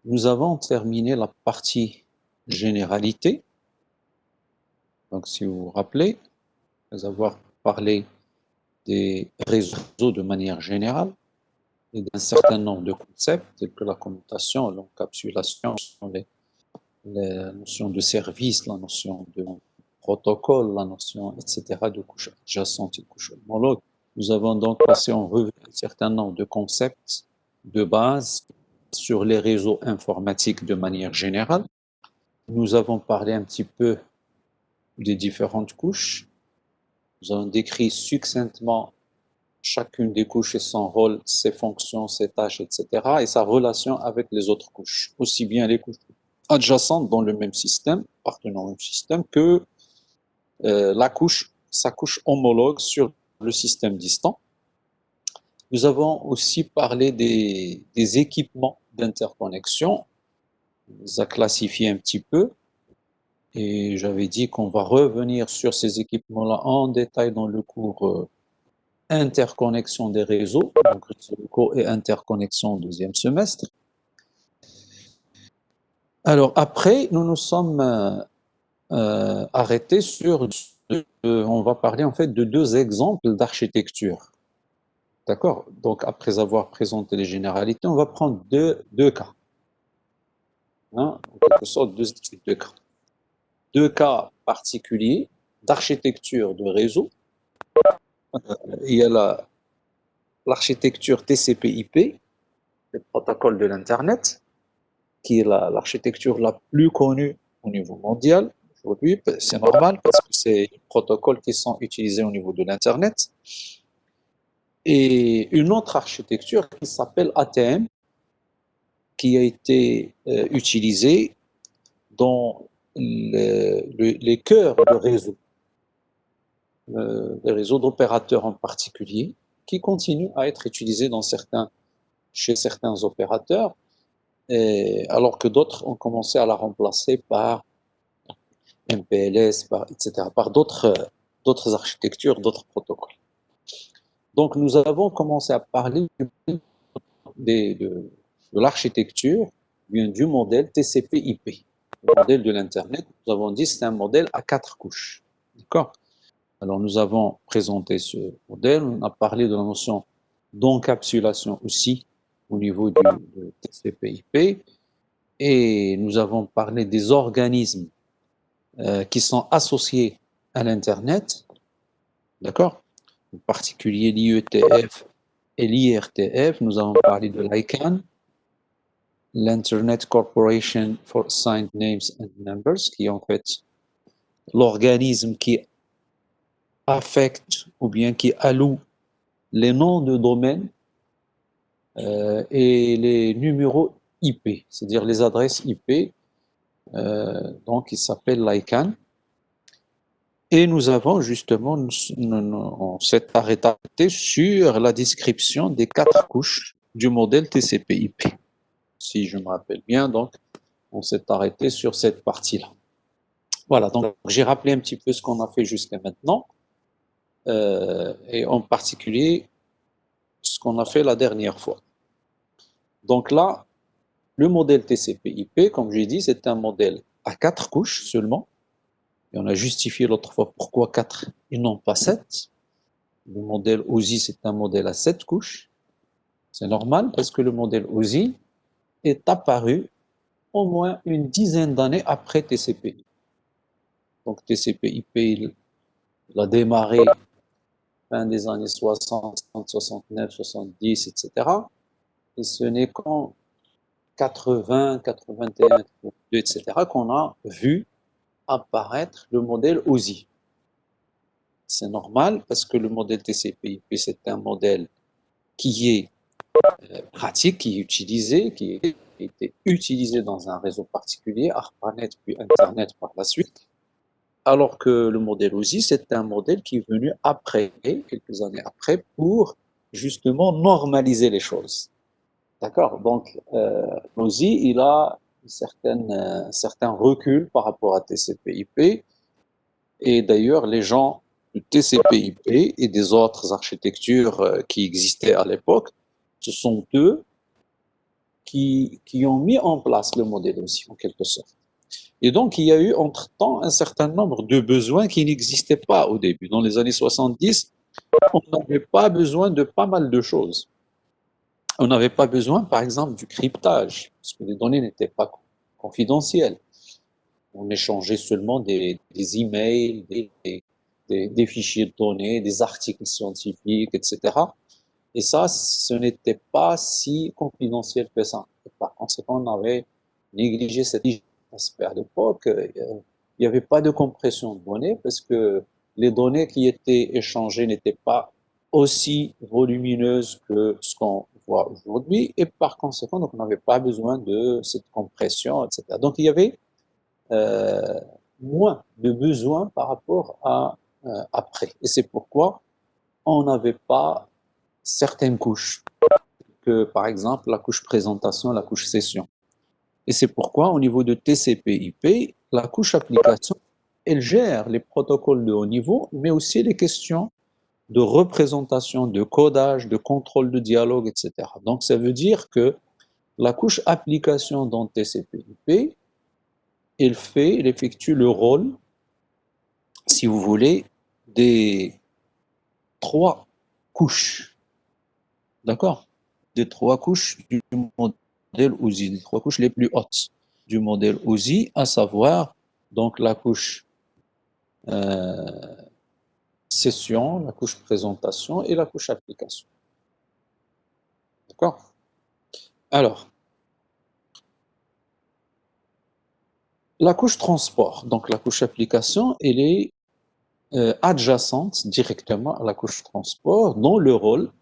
Nous avons terminé la partie généralité. Donc, si vous vous rappelez, nous avons parlé des réseaux de manière générale et d'un certain nombre de concepts tels que la commutation, l'encapsulation, les notions de service, la notion de protocole, la notion, etc., de couche adjacente et couche homologue. Nous avons donc passé en revue un certain nombre de concepts de base sur les réseaux informatiques de manière générale. Nous avons parlé un petit peu des différentes couches. Nous avons décrit succinctement chacune des couches et son rôle, ses fonctions, ses tâches, etc. et sa relation avec les autres couches, aussi bien les couches adjacentes dans le même système, appartenant au même système, que sa couche homologue sur le système distant. Nous avons aussi parlé des équipements d'interconnexion, on les a classifiés un petit peu, et j'avais dit qu'on va revenir sur ces équipements-là en détail dans le cours interconnexion des réseaux, donc réseaux locaux et interconnexion au deuxième semestre. Alors après, nous nous sommes arrêtés sur, on va parler en fait de deux exemples d'architecture. D'accord? Donc après avoir présenté les généralités, on va prendre deux cas. Hein, en quelque sorte, deux types de cas. Deux cas particuliers d'architecture de réseau. Il y a l'architecture TCP/IP, le protocole de l'Internet, qui est l'architecture la plus connue au niveau mondial aujourd'hui. C'est normal parce que c'est les protocoles qui sont utilisés au niveau de l'Internet. Et une autre architecture qui s'appelle ATM, qui a été utilisée dans les cœurs de réseau, des réseaux d'opérateurs en particulier, qui continuent à être utilisés chez certains opérateurs, alors que d'autres ont commencé à la remplacer par MPLS, etc., par d'autres architectures, d'autres protocoles. Donc nous avons commencé à parler de l'architecture, du modèle TCP/IP, le modèle de l'Internet. Nous avons dit que c'est un modèle à 4 couches. D'accord? Alors nous avons présenté ce modèle, on a parlé de la notion d'encapsulation aussi au niveau de TCP/IP, et nous avons parlé des organismes qui sont associés à l'Internet, d'accord? En particulier l'IETF et l'IRTF. Nous avons parlé de l'ICANN, l'Internet Corporation for Assigned Names and Numbers, qui est en fait l'organisme qui affecte ou bien qui alloue les noms de domaine et les numéros IP, c'est-à-dire les adresses IP. Donc, il s'appelle l'ICANN. Et nous avons justement, on s'est arrêté sur la description des 4 couches du modèle TCP/IP. Si je me rappelle bien, donc, on s'est arrêté sur cette partie-là. Voilà, donc j'ai rappelé un petit peu ce qu'on a fait jusqu'à maintenant, et en particulier ce qu'on a fait la dernière fois. Donc là, le modèle TCP/IP, comme j'ai dit, c'est un modèle à 4 couches seulement. Et on a justifié l'autre fois pourquoi 4 et non pas 7. Le modèle OSI, c'est un modèle à 7 couches. C'est normal parce que le modèle OSI est apparu au moins une dizaine d'années après TCP/IP. Donc TCP/IP, il a démarré fin des années 60, 69, 70, etc. Et ce n'est qu'en 80, 81, 82, etc. qu'on a vu apparaître le modèle OSI. C'est normal parce que le modèle TCP/IP, c'est un modèle qui est pratique, qui est utilisé, qui a été utilisé dans un réseau particulier, ARPANET puis Internet par la suite, alors que le modèle OSI, c'est un modèle qui est venu après, quelques années après, pour justement normaliser les choses. D'accord? Donc, l'OSI, il a un certain recul par rapport à TCP/IP, et d'ailleurs, les gens du TCP/IP et des autres architectures qui existaient à l'époque, ce sont eux qui ont mis en place le modèle aussi, en quelque sorte. Et donc, il y a eu entre-temps un certain nombre de besoins qui n'existaient pas au début. Dans les années 70, on n'avait pas besoin de pas mal de choses. On n'avait pas besoin, par exemple, du cryptage, parce que les données n'étaient pas confidentielles. On échangeait seulement des emails, des fichiers de données, des articles scientifiques, etc. Et ça, ce n'était pas si confidentiel que ça. Et par conséquent, on avait négligé cet aspect à l'époque. Il n'y avait pas de compression de données parce que les données qui étaient échangées n'étaient pas aussi volumineuses que ce qu'on voit aujourd'hui. Et par conséquent, donc, on n'avait pas besoin de cette compression, etc. Donc, il y avait euh, moins de besoins par rapport à après. Et c'est pourquoi on n'avait pas certaines couches, que par exemple la couche présentation, la couche session. Et c'est pourquoi au niveau de TCP/IP, la couche application, elle gère les protocoles de haut niveau, mais aussi les questions de représentation, de codage, de contrôle de dialogue, etc. Donc ça veut dire que la couche application dans TCP/IP, elle effectue le rôle, si vous voulez, des trois couches. D'accord? Des trois couches du modèle OSI, les trois couches les plus hautes du modèle OSI, à savoir donc la couche euh, session, la couche présentation et la couche application. D'accord? Alors, la couche transport, donc la couche application, elle est adjacente directement à la couche transport, dont le rôle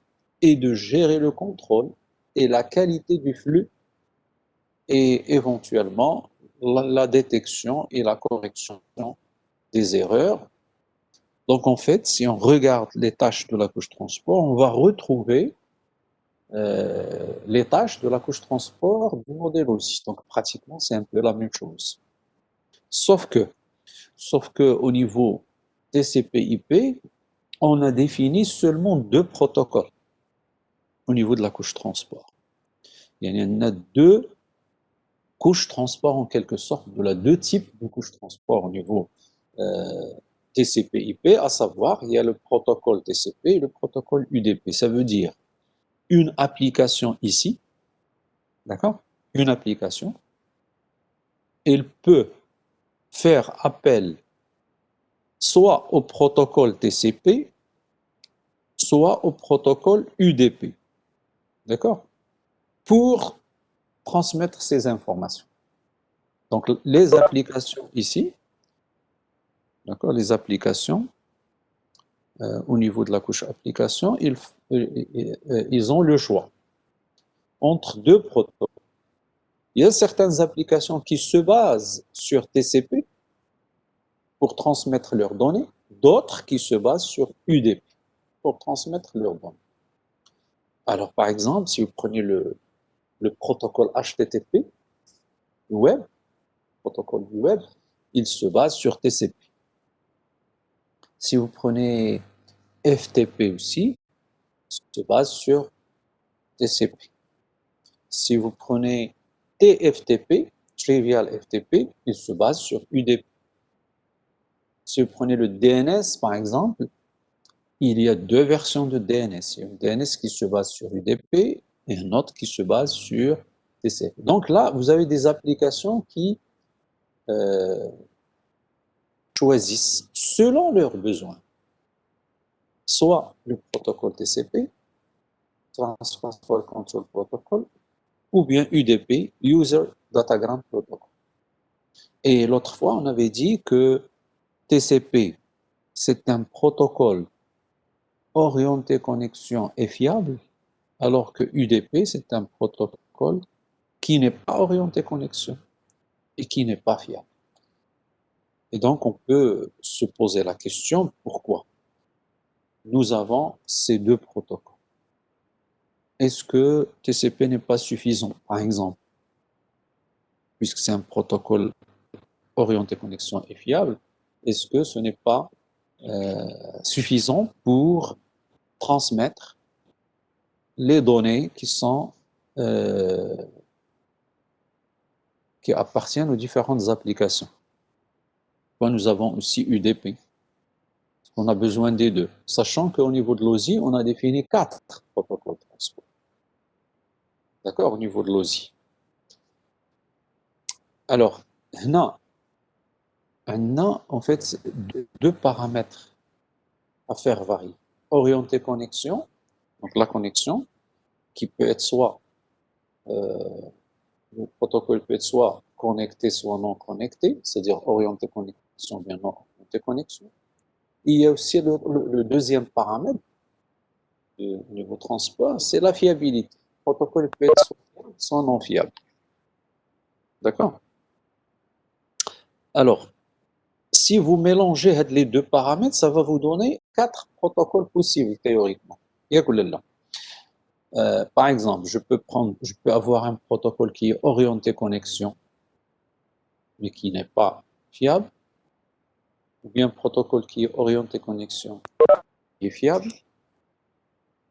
est de gérer le contrôle et la qualité du flux et éventuellement la détection et la correction des erreurs. Donc en fait, si on regarde les tâches de la couche transport, on va retrouver les tâches de la couche transport du modèle aussi. Donc pratiquement, c'est un peu la même chose. Sauf que, sauf que au niveau TCP/IP, on a défini seulement deux protocoles au niveau de la couche transport. Il y en a deux couches transport en quelque sorte, de la deux types de couches transport au niveau TCP/IP, à savoir, il y a le protocole TCP et le protocole UDP. Ça veut dire une application ici, d'accord? Une application, elle peut faire appel soit au protocole TCP, soit au protocole UDP, d'accord? Pour transmettre ces informations. Donc, les applications ici, d'accord? Les applications, au niveau de la couche application, ils ont le choix entre deux protocoles. Il y a certaines applications qui se basent sur TCP pour transmettre leurs données, d'autres qui se basent sur UDP pour transmettre leurs données. Alors, par exemple, si vous prenez le protocole HTTP du web, protocole du web, il se base sur TCP. Si vous prenez FTP aussi, il se base sur TCP. Si vous prenez TFTP, Trivial FTP, il se base sur UDP. Si vous prenez le DNS, par exemple, il y a deux versions de DNS. Il y a un DNS qui se base sur UDP et un autre qui se base sur TCP. Donc là, vous avez des applications qui euh, choisissent selon leurs besoins, soit le protocole TCP, Transport Control Protocol, ou bien UDP, User Datagram Protocol. Et l'autre fois, on avait dit que TCP, c'est un protocole orienté connexion et fiable, alors que UDP, c'est un protocole qui n'est pas orienté connexion et qui n'est pas fiable. Et donc, on peut se poser la question, pourquoi nous avons ces deux protocoles? Est-ce que TCP n'est pas suffisant, par exemple, puisque c'est un protocole orienté connexion et fiable, est-ce que ce n'est pas suffisant pour transmettre les données qui sont qui appartiennent aux différentes applications. Nous avons aussi UDP. On a besoin des deux, sachant qu'au niveau de l'OSI, on a défini 4 protocoles de transport. D'accord, au niveau de l'OSI. Alors, on a en fait deux paramètres à faire varier. Orienté connexion, donc la connexion, qui peut être soit, le protocole peut être soit connecté, soit non connecté, c'est-à-dire orienté connexion, bien non orienté connexion. Et il y a aussi le deuxième paramètre du niveau transport, c'est la fiabilité. Le protocole peut être soit fiable, soit non fiable. D'accord? Alors, si vous mélangez les deux paramètres, ça va vous donner 4 protocoles possibles théoriquement. Par exemple, je peux avoir un protocole qui est orienté connexion, mais qui n'est pas fiable, ou bien un protocole qui est orienté connexion, qui est fiable,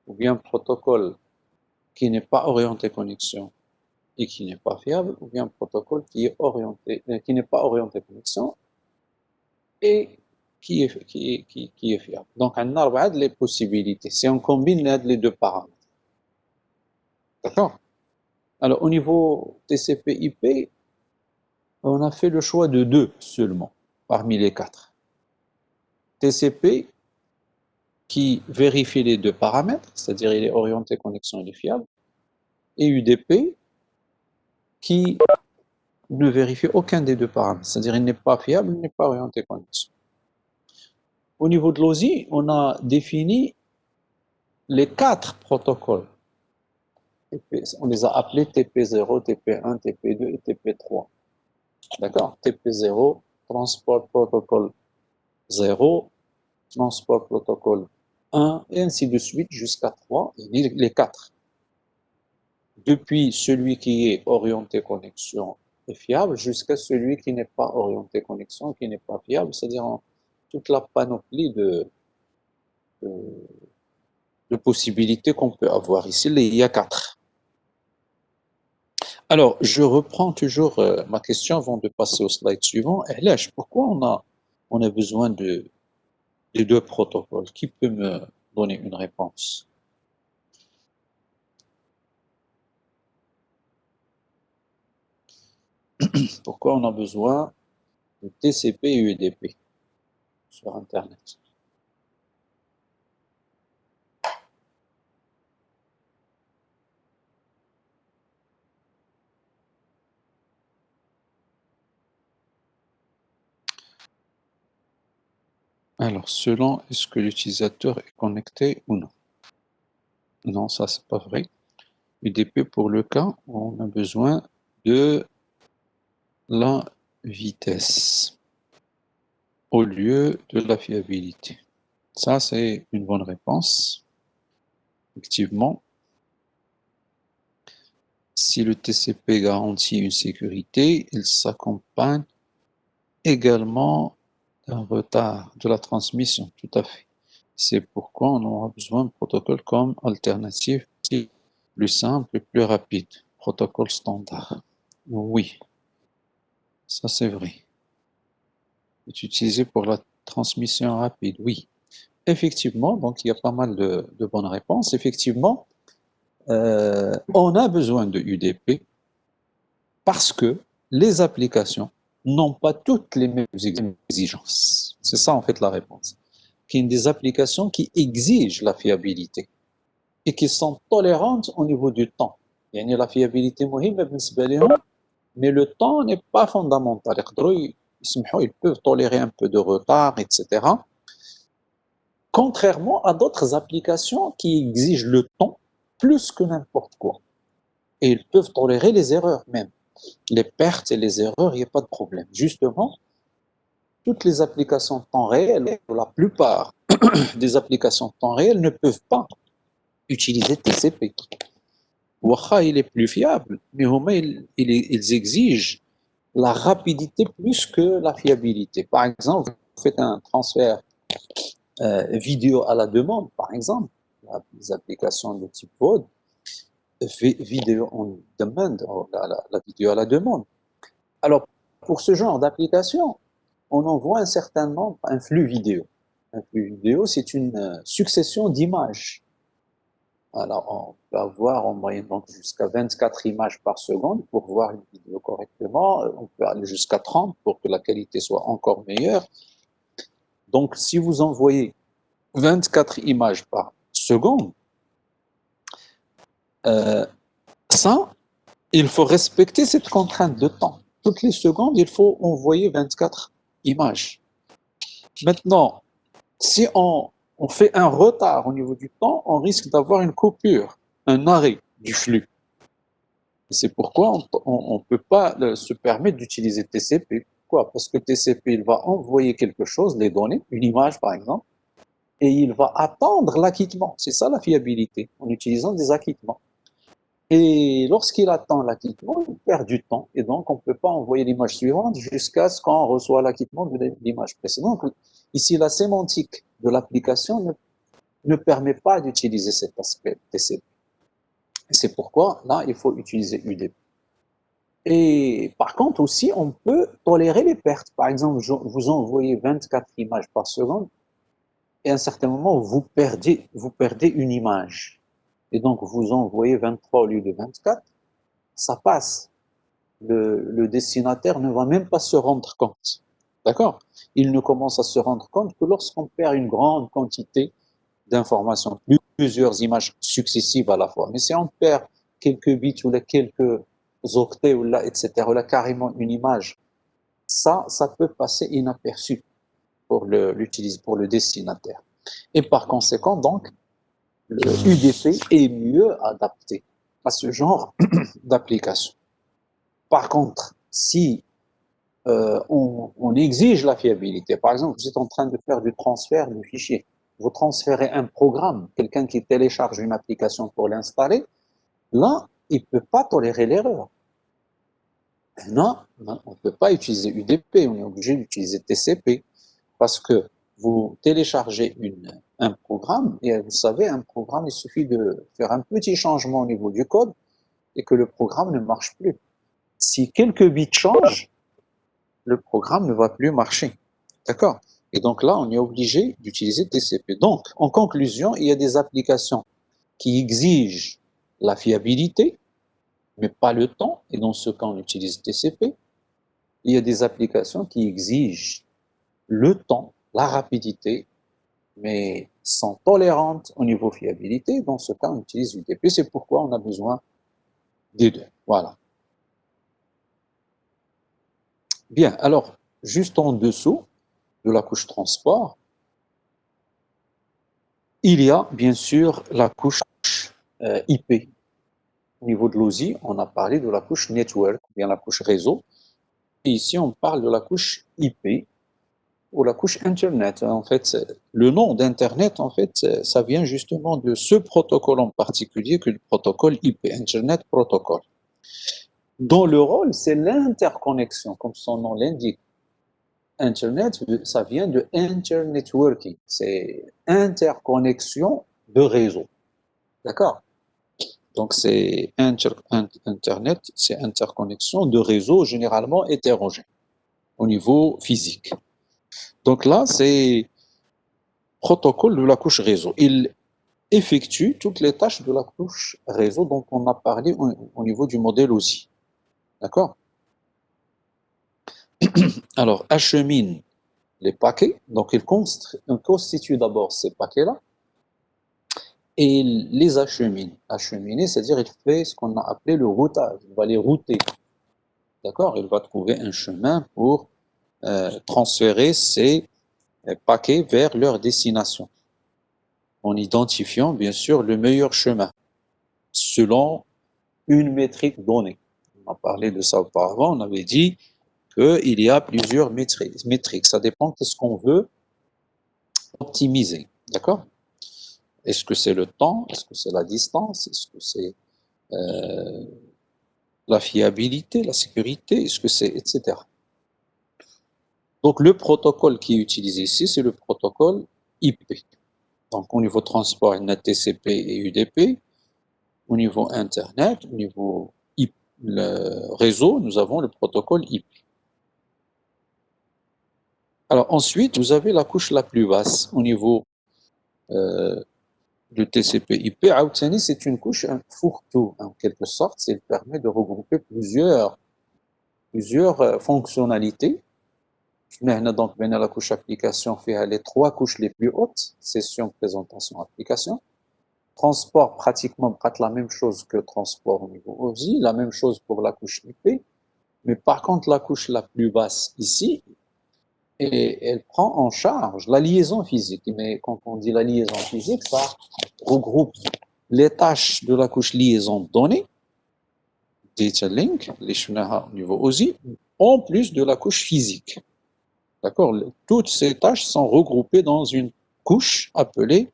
ou bien un protocole qui n'est pas orienté connexion et qui n'est pas fiable, ou bien un protocole qui n'est pas orienté connexion et qui est fiable. Donc, on a les possibilités. Si on combine les deux paramètres. D'accord? Alors, au niveau TCP/IP, on a fait le choix de 2 seulement, parmi les 4. TCP, qui vérifie les deux paramètres, c'est-à-dire il est orienté connexion, il est fiable, et UDP, qui ne vérifie aucun des deux paramètres, c'est-à-dire il n'est pas fiable, il n'est pas orienté connexion. Au niveau de l'OSI, on a défini les 4 protocoles. On les a appelés TP0, TP1, TP2 et TP3. D'accord? TP0, Transport Protocol 0, Transport Protocol 1, et ainsi de suite jusqu'à 3, les 4. Depuis celui qui est orienté connexion et fiable jusqu'à celui qui n'est pas orienté connexion, qui n'est pas fiable, c'est-à-dire toute la panoplie de, de possibilités qu'on peut avoir ici. Il y a 4. Alors, je reprends toujours ma question avant de passer au slide suivant. Elèche, pourquoi on a besoin de 2 protocoles? Qui peut me donner une réponse? Pourquoi on a besoin de TCP et UDP sur Internet? Alors, selon est-ce que l'utilisateur est connecté ou non? Non, ça c'est pas vrai. UDP pour le cas où on a besoin de la vitesse au lieu de la fiabilité. Ça c'est une bonne réponse. Effectivement, si le TCP garantit une sécurité, il s'accompagne également d'un retard de la transmission, tout à fait. C'est pourquoi on aura besoin de protocoles comme alternative, plus simple et plus rapide, protocole standard. Oui, ça c'est vrai. C'est utilisé pour la transmission rapide, oui. Effectivement, donc il y a pas mal de bonnes réponses. Effectivement, on a besoin de UDP parce que les applications n'ont pas toutes les mêmes exigences. C'est ça en fait la réponse. Il y a des applications qui exigent la fiabilité et qui sont tolérantes au niveau du temps. Il y a la fiabilité mais le temps n'est pas fondamental. Ils peuvent tolérer un peu de retard, etc. Contrairement à d'autres applications qui exigent le temps plus que n'importe quoi. Et ils peuvent tolérer les erreurs même. Les pertes et les erreurs, il n'y a pas de problème. Justement, toutes les applications de temps réel, la plupart des applications de temps réel ne peuvent pas utiliser TCP. Waha, il est plus fiable, mais ils exigent la rapidité plus que la fiabilité. Par exemple, vous faites un transfert vidéo à la demande, par exemple, les applications de type VOD, vidéo on demand, la vidéo à la demande. Alors, pour ce genre d'application, on envoie un certain nombre, un flux vidéo. Un flux vidéo, c'est une succession d'images. Alors, on peut avoir en moyenne donc jusqu'à 24 images par seconde pour voir une vidéo correctement. On peut aller jusqu'à 30 pour que la qualité soit encore meilleure. Donc, si vous envoyez 24 images par seconde, euh, ça, il faut respecter cette contrainte de temps. Toutes les secondes, il faut envoyer 24 images. Maintenant, si on fait un retard au niveau du temps, on risque d'avoir une coupure, un arrêt du flux. C'est pourquoi on ne peut pas se permettre d'utiliser TCP. Pourquoi? Parce que TCP, il va envoyer quelque chose, les données, une image par exemple, et il va attendre l'acquittement. C'est ça la fiabilité, en utilisant des acquittements. Et lorsqu'il attend l'acquittement, il perd du temps, et donc on ne peut pas envoyer l'image suivante jusqu'à ce qu'on reçoit l'acquittement de l'image précédente. Ici, la sémantique de l'application ne permet pas d'utiliser cet aspect TCP. C'est pourquoi, là, il faut utiliser UDP. Et par contre aussi, on peut tolérer les pertes. Par exemple, vous envoyez 24 images par seconde et à un certain moment, vous perdez une image. Et donc, vous envoyez 23 au lieu de 24, ça passe. Le destinataire ne va même pas se rendre compte. D'accord? Il ne commence à se rendre compte que lorsqu'on perd une grande quantité d'informations, plusieurs images successives à la fois. Mais si on perd quelques bits ou quelques octets ou là, etc., ou là carrément une image, ça peut passer inaperçu pour le destinataire. Et par conséquent, donc, le UDP est mieux adapté à ce genre d'application. Par contre, si on exige la fiabilité, par exemple, vous êtes en train de faire du transfert de fichiers, vous transférez un programme, quelqu'un qui télécharge une application pour l'installer, là, il ne peut pas tolérer l'erreur. Non, on ne peut pas utiliser UDP, on est obligé d'utiliser TCP, parce que vous téléchargez un programme, et vous savez, un programme, il suffit de faire un petit changement au niveau du code, et que le programme ne marche plus. Si quelques bits changent, le programme ne va plus marcher. D'accord? Et donc là, on est obligé d'utiliser TCP. Donc, en conclusion, il y a des applications qui exigent la fiabilité, mais pas le temps, et dans ce cas, on utilise TCP. Il y a des applications qui exigent le temps, la rapidité, mais sont tolérantes au niveau fiabilité. Dans ce cas, on utilise UDP. C'est pourquoi on a besoin des deux. Voilà. Bien, alors, juste en dessous de la couche transport, il y a bien sûr la couche IP. Au niveau de l'OSI, on a parlé de la couche network, ou bien la couche réseau. Et ici, on parle de la couche IP ou la couche Internet. En fait, le nom d'Internet, en fait, ça vient justement de ce protocole en particulier, que le protocole IP, Internet Protocol, dont le rôle, c'est l'interconnexion, comme son nom l'indique. Internet, ça vient de internetworking, c'est interconnexion de réseau. D'accord? Donc, c'est Internet, c'est interconnexion de réseaux généralement hétérogènes au niveau physique. Donc là, c'est protocole de la couche réseau. Il effectue toutes les tâches de la couche réseau dont on a parlé au niveau du modèle aussi. D'accord? Alors, achemine les paquets. Donc, il constitue d'abord ces paquets-là et il les achemine. Acheminer, c'est-à-dire il fait ce qu'on a appelé le routage. Il va les router. D'accord? Il va trouver un chemin pour transférer ces paquets vers leur destination, en identifiant bien sûr le meilleur chemin, selon une métrique donnée. On a parlé de ça auparavant, on avait dit qu'il y a plusieurs métriques. Ça dépend de ce qu'on veut optimiser. D'accord? Est-ce que c'est le temps? Est-ce que c'est la distance? Est-ce que c'est la fiabilité, la sécurité? Est-ce que c'est, etc. Donc, le protocole qui est utilisé ici, c'est le protocole IP. Donc, au niveau transport, il y a TCP et UDP. Au niveau Internet, au niveau IP, le réseau, nous avons le protocole IP. Alors ensuite, vous avez la couche la plus basse au niveau du TCP/IP. Aoutani, c'est une couche un fourre-tout en quelque sorte. Elle permet de regrouper plusieurs fonctionnalités. Donc, la couche application fait les trois couches les plus hautes, session, présentation, application. Transport, pratiquement pas la même chose que transport au niveau OSI, la même chose pour la couche IP. Mais par contre, la couche la plus basse ici, et elle prend en charge la liaison physique. Mais quand on dit la liaison physique, ça regroupe les tâches de la couche liaison donnée, data link, les au niveau OSI, en plus de la couche physique. D'accord? Toutes ces tâches sont regroupées dans une couche appelée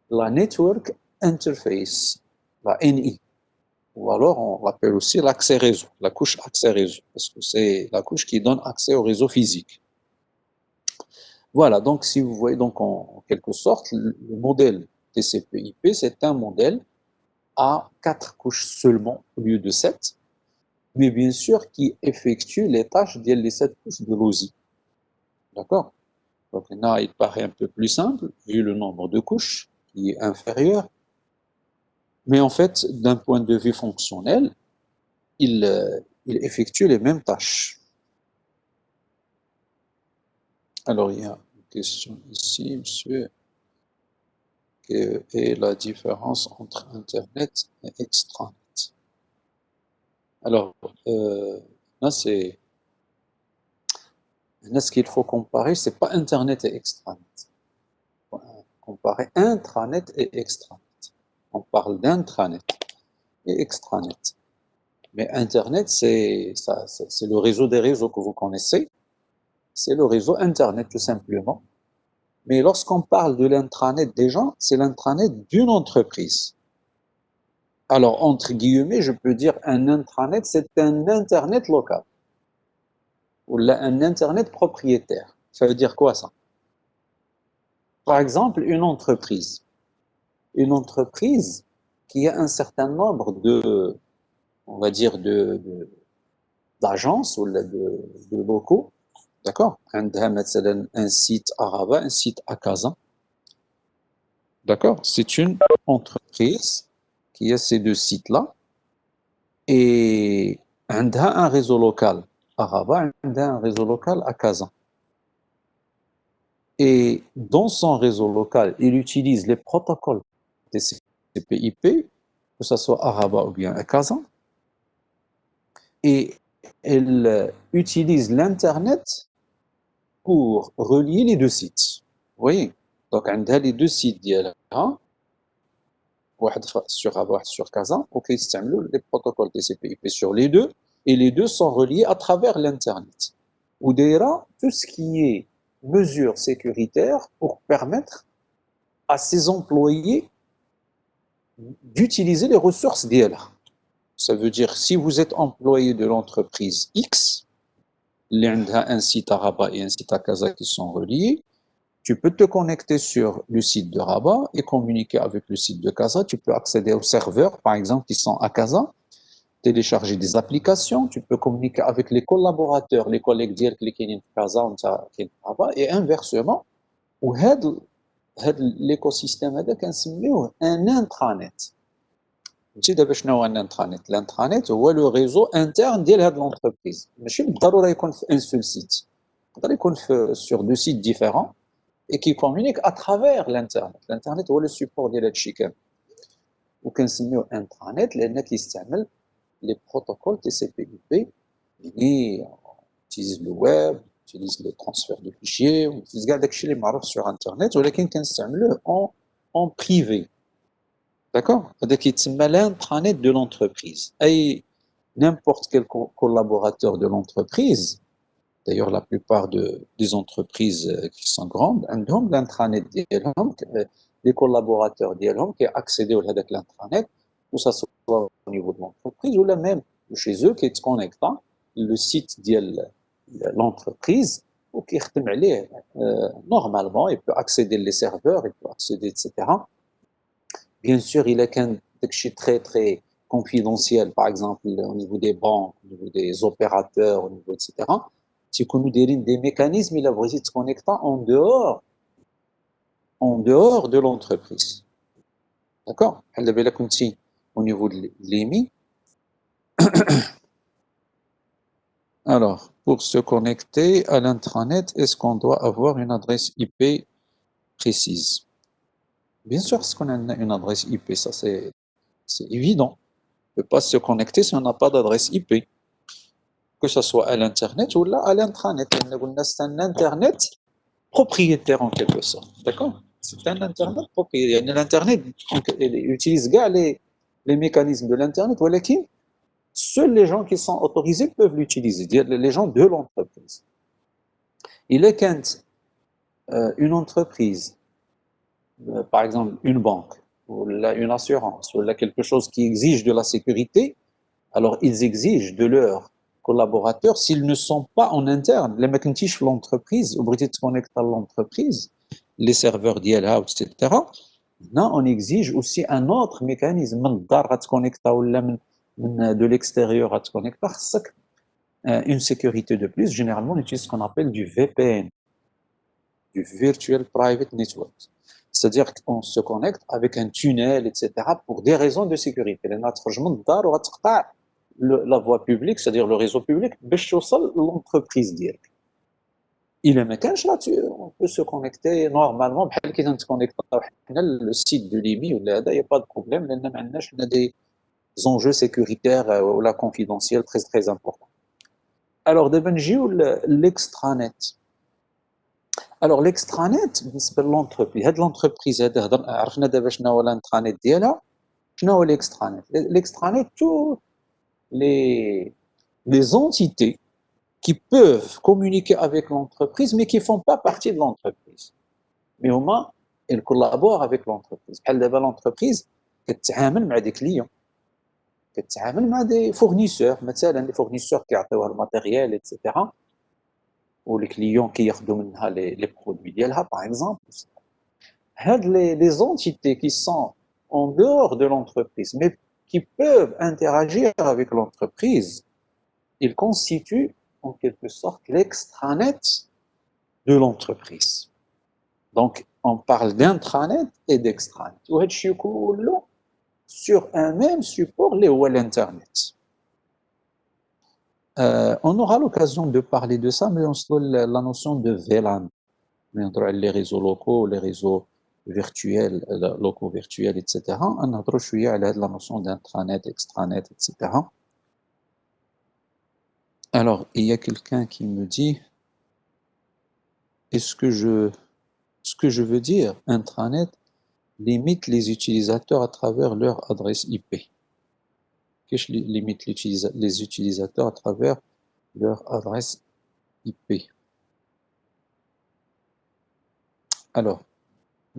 la Network Interface, la NI. Ou alors on l'appelle aussi l'accès réseau, la couche accès réseau, parce que c'est la couche qui donne accès au réseau physique. Voilà, donc si vous voyez, donc en quelque sorte, le modèle TCP/IP, c'est un modèle à 4 couches seulement au lieu de 7, mais bien sûr qui effectue les tâches des 7 couches de l'OSI. D'accord? Donc là, il paraît un peu plus simple, vu le nombre de couches qui est inférieur, mais en fait, d'un point de vue fonctionnel, il effectue les mêmes tâches. Alors, il y a une question ici, monsieur. Quelle est la différence entre Internet et extranet? Alors, là, ce qu'il faut comparer, c'est pas Internet et extranet. Il faut comparer intranet et extranet. On parle d'intranet et extranet. Mais Internet, c'est le réseau des réseaux que vous connaissez. C'est le réseau Internet, tout simplement. Mais lorsqu'on parle de l'intranet des gens, c'est l'intranet d'une entreprise. Alors, entre guillemets, je peux dire un intranet, c'est un Internet local. Ou un Internet propriétaire. Ça veut dire quoi, ça? Par exemple, une entreprise. Une entreprise qui a un certain nombre de, on va dire, d'agences ou de locaux. D'accord? Un site à Rabat, un site à Kazan. D'accord? C'est une entreprise qui a ces deux sites-là et un réseau local à Rabat, un réseau local à Kazan. Et dans son réseau local, il utilise les protocoles TCP/IP, que ce soit à Rabat ou bien à Kazan, et elle utilise l'Internet pour relier les deux sites. Vous voyez? Donc, on a les deux sites ديالها واحد sur Rabat, واحد sur Kazan, وكيستعملوا les protocoles TCP/IP sur les deux, et les deux sont reliés à travers l'Internet. Ou d'ailleurs, tout ce qui est mesures sécuritaires pour permettre à ses employés d'utiliser les ressources d'IELA. Ça veut dire, si vous êtes employé de l'entreprise X, un site à Rabat et un site à Kazan qui sont reliés, tu peux te connecter sur le site de Rabat et communiquer avec le site de Kazan. Tu peux accéder aux serveurs, par exemple, qui sont à Kazan, télécharger des applications, tu peux communiquer avec les collaborateurs, les collègues d'IELA qui sont à Kazan ou à Rabat, et inversement. وهذا l'écosystème هذا كنسميوه ان انترانيت. فهمتي دابا شنو هو ان انترانيت؟ الانترانيت هو لو ريزو انترن ديال هاد لونتربريز، ماشي بالضروره يكون في ان سول سيت، يقدر يكون في سور دو سيت ديفيرون et qui communique à travers l'internet. الانترنت هو لو سيبور ديال هادشي كامل، وكنسميوه انترانيت لان كيستعمل لي بروتوكول تي سي بي اي بي، يعني utilise le web, utilise le transfert de fichiers, on utilise كاع داكشي اللي معروف sur internet، ولكن كنستعملوه en privé. D'accord? هذا كيتسمى l'intranet de l'entreprise. أي n'importe quel collaborateur de l'entreprise, d'ailleurs la plupart des entreprises qui sont grandes, عندهم l'intranet ديالهم، les collaborateurs ديالهم كيأكسيديو لهذاك l'intranet, ou ça soit au niveau de l'entreprise ou là même chez eux كيتكونيكطا le site ديال l'entreprise وكيخدم عليه normalement, il peut accéder les serveurs, il peut accéder etc. Bien sûr, il a qu'un داكشي très très confidentiel, par exemple, au niveau des banques, au niveau des opérateurs, au niveau, etc. C'est que nous avons des mécanismes, il a besoin de se connecter en dehors de l'entreprise. D'accord? Au niveau de l'EMI. Alors, pour se connecter à l'intranet, est-ce qu'on doit avoir une adresse IP précise? Bien sûr, parce qu'on a une adresse IP, ça c'est évident. On ne peut pas se connecter si on n'a pas d'adresse IP, que ce soit à l'internet ou là à l'intranet. C'est un internet propriétaire en quelque sorte. D'accord? C'est un internet propriétaire. L'internet utilise les mécanismes de l'internet, mais seuls les gens qui sont autorisés peuvent l'utiliser, les gens de l'entreprise. Il est quand une entreprise, par exemple une banque, ou une assurance, ou quelque chose qui exige de la sécurité, alors ils exigent de leurs collaborateurs, s'ils ne sont pas en interne, les mecs l'entreprise, ou se connectent à l'entreprise, les serveurs d'ILA, etc. Maintenant, on exige aussi un autre mécanisme, de l'extérieur à te connecter, une sécurité de plus. Généralement, on utilise ce qu'on appelle du VPN, du Virtual Private Network. C'est-à-dire qu'on se connecte avec un tunnel, etc., pour des raisons de sécurité. La voie publique, c'est-à-dire le réseau public, l'entreprise directe. Il est mécanche là-dessus, on peut se connecter normalement, le site de l'IMI, il n'y a pas de problème, on a des enjeux sécuritaires ou la confidentielle très très importants. Alors, l'extranet. Alors, l'extranet, c'est l'entreprise. L'entreprise, عرفنا دابا شنو هو الانترانيت ديالها شنو هو l'extranet. L'extranet, tous les entités qui peuvent communiquer avec l'entreprise, mais qui ne font pas partie de l'entreprise. Mais au moins, elles collaborent avec l'entreprise. L'entreprise, elle travaille avec des clients, elle travaille avec des fournisseurs, des fournisseurs qui ont le matériel, etc. Ou les clients qui ont les produits d'ILHA, par exemple. Les entités qui sont en dehors de l'entreprise, mais qui peuvent interagir avec l'entreprise, ils constituent en quelque sorte l'extranet de l'entreprise. Donc, on parle d'intranet et d'extranet. Sur un même support, l'Internet. On aura l'occasion de parler de ça, mais on se donne la notion de VLAN. Les réseaux locaux, les réseaux virtuels, locaux virtuels, etc. On a la notion d'intranet, extranet, etc. Alors, il y a quelqu'un qui me dit, ce que je veux dire, intranet limite les utilisateurs à travers leur adresse IP. Qu'est-ce que limite les utilisateurs à travers leur adresse IP? Alors,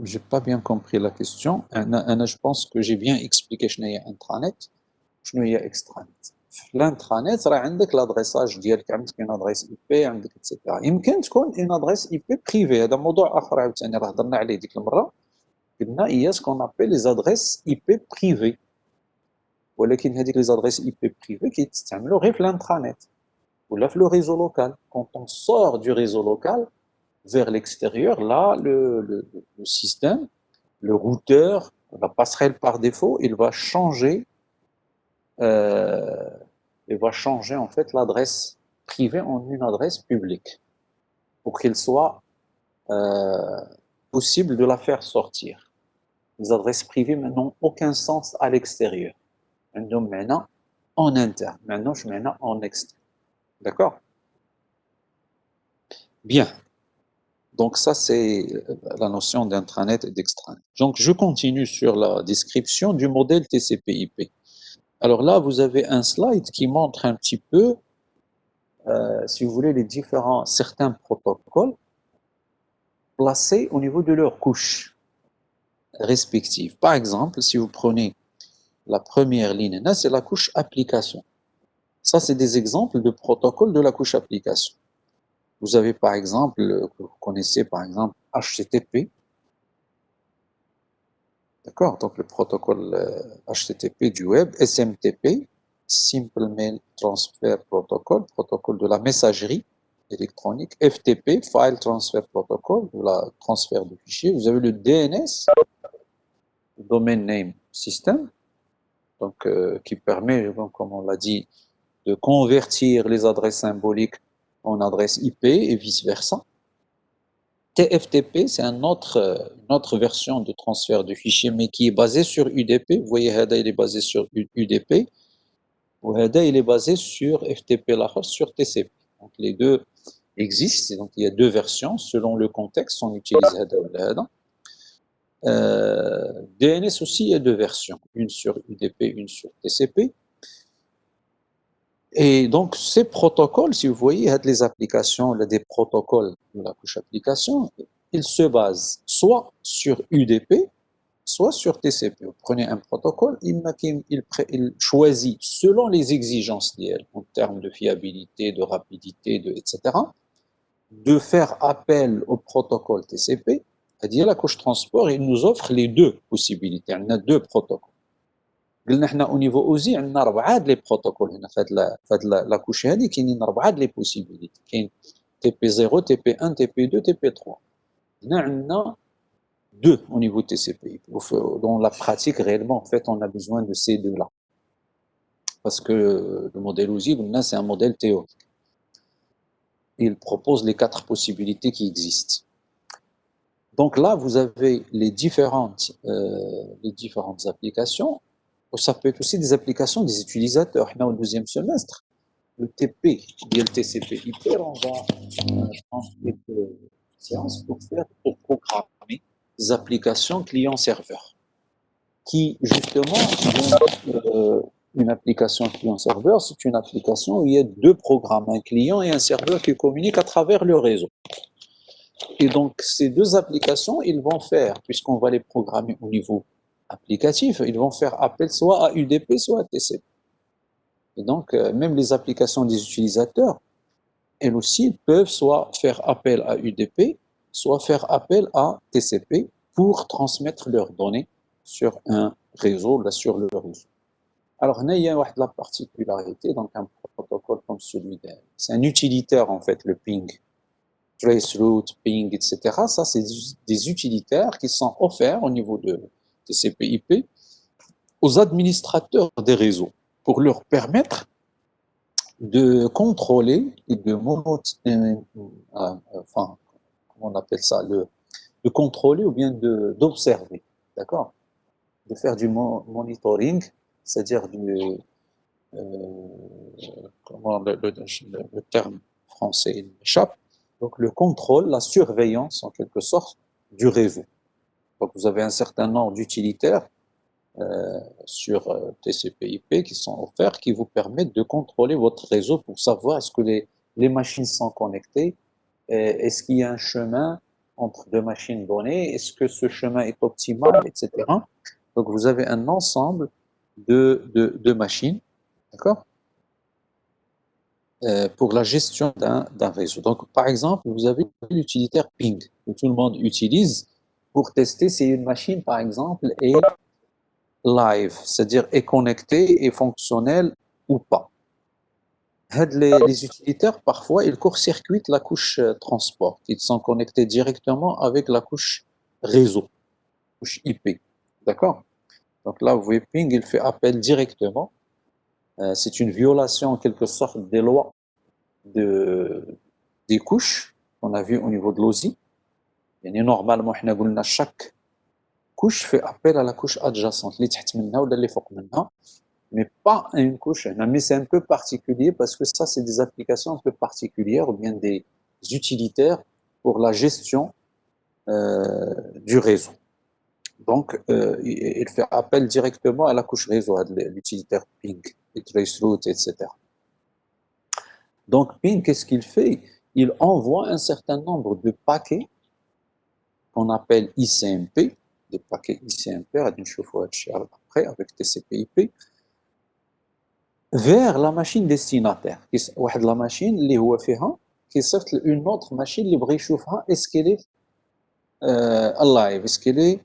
je n'ai pas bien compris la question. Je pense que j'ai bien expliqué ce qu'est intranet, ce qu'est extranet. L'intranet, c'est l'adressage ديالك, عندك une adresse IP, عندك etc. يمكن تكون une adresse IP privée. هذا موضوع آخر عاوتاني راه هضرنا عليه ديك المرة. قلنا il y a ce qu'on appelle les adresses IP privées. ولكن هذيك les adresses IP privées كيتستعملوا غير في l'intranet ولا في le réseau local. Quand on sort du réseau local vers l'extérieur, là, le système, le routeur, la passerelle par défaut, il va changer en fait l'adresse privée en une adresse publique pour qu'il soit possible de la faire sortir. Les adresses privées n'ont aucun sens à l'extérieur. Maintenant, en interne. Maintenant, je mets en externe. D'accord? Bien. Donc ça, c'est la notion d'intranet et d'extranet. Donc je continue sur la description du modèle TCP/IP. Alors là, vous avez un slide qui montre un petit peu, si vous voulez, certains protocoles placés au niveau de leurs couches respectives. Par exemple, si vous prenez la première ligne, là, c'est la couche application. Ça, c'est des exemples de protocoles de la couche application. Vous avez par exemple, vous connaissez par exemple HTTP. D'accord? Donc le protocole HTTP du web, SMTP, Simple Mail Transfer Protocol, protocole de la messagerie électronique, FTP, File Transfer Protocol, de la transfert de fichiers. Vous avez le DNS, Domain Name System, donc, qui permet, donc, comme on l'a dit, de convertir les adresses symboliques en adresses IP et vice-versa. TFTP, c'est une autre version de transfert de fichiers, mais qui est basée sur UDP. Vous voyez, Hada, il est basé sur UDP, ou Hada, il est basé sur FTP, sur TCP. Donc, les deux existent, donc il y a deux versions. Selon le contexte, on utilise Hada ou Hada. DNS aussi, il y a deux versions, une sur UDP, une sur TCP. Et donc, ces protocoles, si vous voyez, les applications, des protocoles de la couche application, ils se basent soit sur UDP, soit sur TCP. Vous prenez un protocole, il choisit selon les exigences d'IL, en termes de fiabilité, de rapidité, etc., de faire appel au protocole TCP, c'est-à-dire la couche transport, il nous offre les deux possibilités. On a deux protocoles. قلنا حنا au niveau OSI عندنا 4 لي بروتوكول هنا في هاد لا كوش هادي كاينين 4 لي بوسيبيليتي كاين TP0 TP1 TP2 TP3 هنا عندنا 2 au niveau TCP. Dans la pratique réellement en fait on a besoin de ces deux là parce que le modèle OSI c'est un modèle théorique. Il propose les 4 possibilités qui existent. Donc là vous avez les différentes applications. Ça peut être aussi des applications des utilisateurs. Au deuxième semestre, le TP, le TCP hyper, on va prendre quelques séances pour programmer des applications client-serveur qui, justement, une application client-serveur, c'est une application où il y a deux programmes, un client et un serveur qui communiquent à travers le réseau. Et donc, ces deux applications, ils vont faire, puisqu'on va les programmer au niveau applicatif, ils vont faire appel soit à UDP, soit à TCP. Et donc, même les applications des utilisateurs, elles aussi peuvent soit faire appel à UDP, soit faire appel à TCP pour transmettre leurs données sur un réseau, là sur le réseau. Alors, il y a la particularité, donc un protocole comme celui-là, c'est un utilitaire en fait, le ping, traceroute, ping, etc. Ça, c'est des utilitaires qui sont offerts au niveau de TCP/IP aux administrateurs des réseaux pour leur permettre de contrôler et de comment on appelle ça, de contrôler ou bien d'observer, d'accord, de faire du monitoring, c'est-à-dire comment le terme français m'échappe, donc le contrôle, la surveillance en quelque sorte du réseau. Donc vous avez un certain nombre d'utilitaires sur TCP/IP qui sont offerts, qui vous permettent de contrôler votre réseau pour savoir est-ce que les machines sont connectées, est-ce qu'il y a un chemin entre deux machines données, est-ce que ce chemin est optimal, etc. Donc vous avez un ensemble de machines, d'accord, pour la gestion d'un réseau. Donc par exemple, vous avez l'utilitaire ping que tout le monde utilise pour tester si une machine, par exemple, est live, c'est-à-dire est connecté, est fonctionnel ou pas. Les utilitaires, parfois, ils court-circuitent la couche transport. Ils sont connectés directement avec la couche réseau, couche IP. D'accord? Donc là, vous voyez, ping, il fait appel directement. C'est une violation, en quelque sorte, des lois des couches qu'on a vu au niveau de l'OSI. Et normalement, chaque couche fait appel à la couche adjacente, mais pas à une couche. Mais c'est un peu particulier parce que ça, c'est des applications un peu particulières ou bien des utilitaires pour la gestion du réseau. Donc, il fait appel directement à la couche réseau, à l'utilitaire ping, et traceroute, etc. Donc, ping, qu'est-ce qu'il fait? Il envoie un certain nombre de paquets qu'on appelle ICMP, des paquets ICMP, après, avec TCP/IP, vers la machine destinataire. La machine اللي هو فيها كيصيفط une autre machine اللي بغى يشوفها est-ce qu'elle est alive, est-ce qu'elle est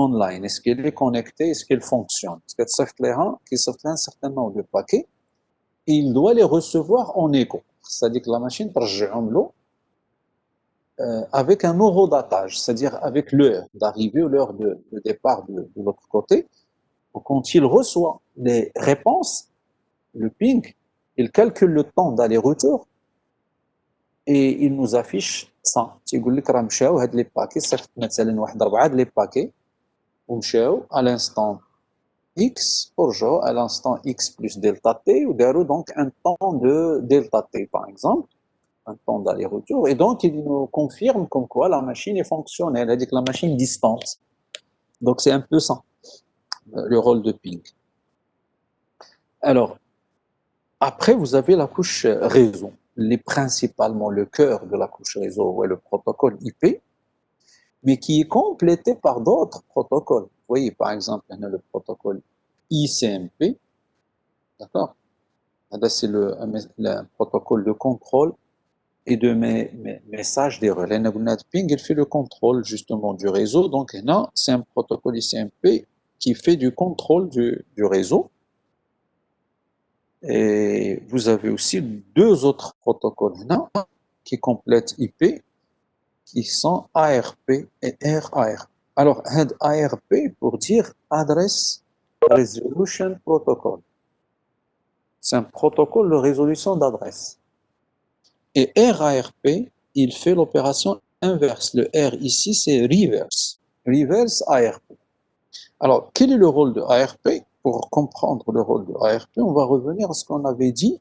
online? Est-ce qu'elle est connectée? Est-ce qu'elle fonctionne? Parce que qui sortent un certain nombre de paquets et il doit les recevoir en écho. C'est-à-dire que la machine avec un horodatage, c'est-à-dire avec l'heure d'arrivée ou l'heure de départ de l'autre côté. Quand il reçoit les réponses, le ping, il calcule le temps d'aller-retour et il nous affiche ça. تيقول لك راه مشاو هاد لي باكي صيفط مثلا واحد 4 د لي باكي ومشاو à l'instant X ورجعوا à l'instant X plus delta T وداروا donc un temps de delta T par exemple, un temps d'aller-retour, et donc il nous confirme comme quoi la machine est fonctionnelle, c'est-à-dire que la machine distante. Donc c'est un peu ça, le rôle de ping. Alors, après, vous avez la couche réseau, principalement le cœur de la couche réseau, ouais, le protocole IP, mais qui est complété par d'autres protocoles. Vous voyez, par exemple, on a le protocole ICMP, d'accord? C'est le protocole de contrôle et de messages des relais. Ping, il fait le contrôle justement du réseau. Donc, là, c'est un protocole ICMP qui fait du contrôle du réseau. Et vous avez aussi deux autres protocoles qui complètent IP, qui sont ARP et RARP. Alors, ARP pour dire Address Resolution Protocol. C'est un protocole de résolution d'adresse. Et RARP, il fait l'opération inverse. Le R ici, c'est reverse. Reverse ARP. Alors, quel est le rôle de ARP? Pour comprendre le rôle de ARP, on va revenir à ce qu'on avait dit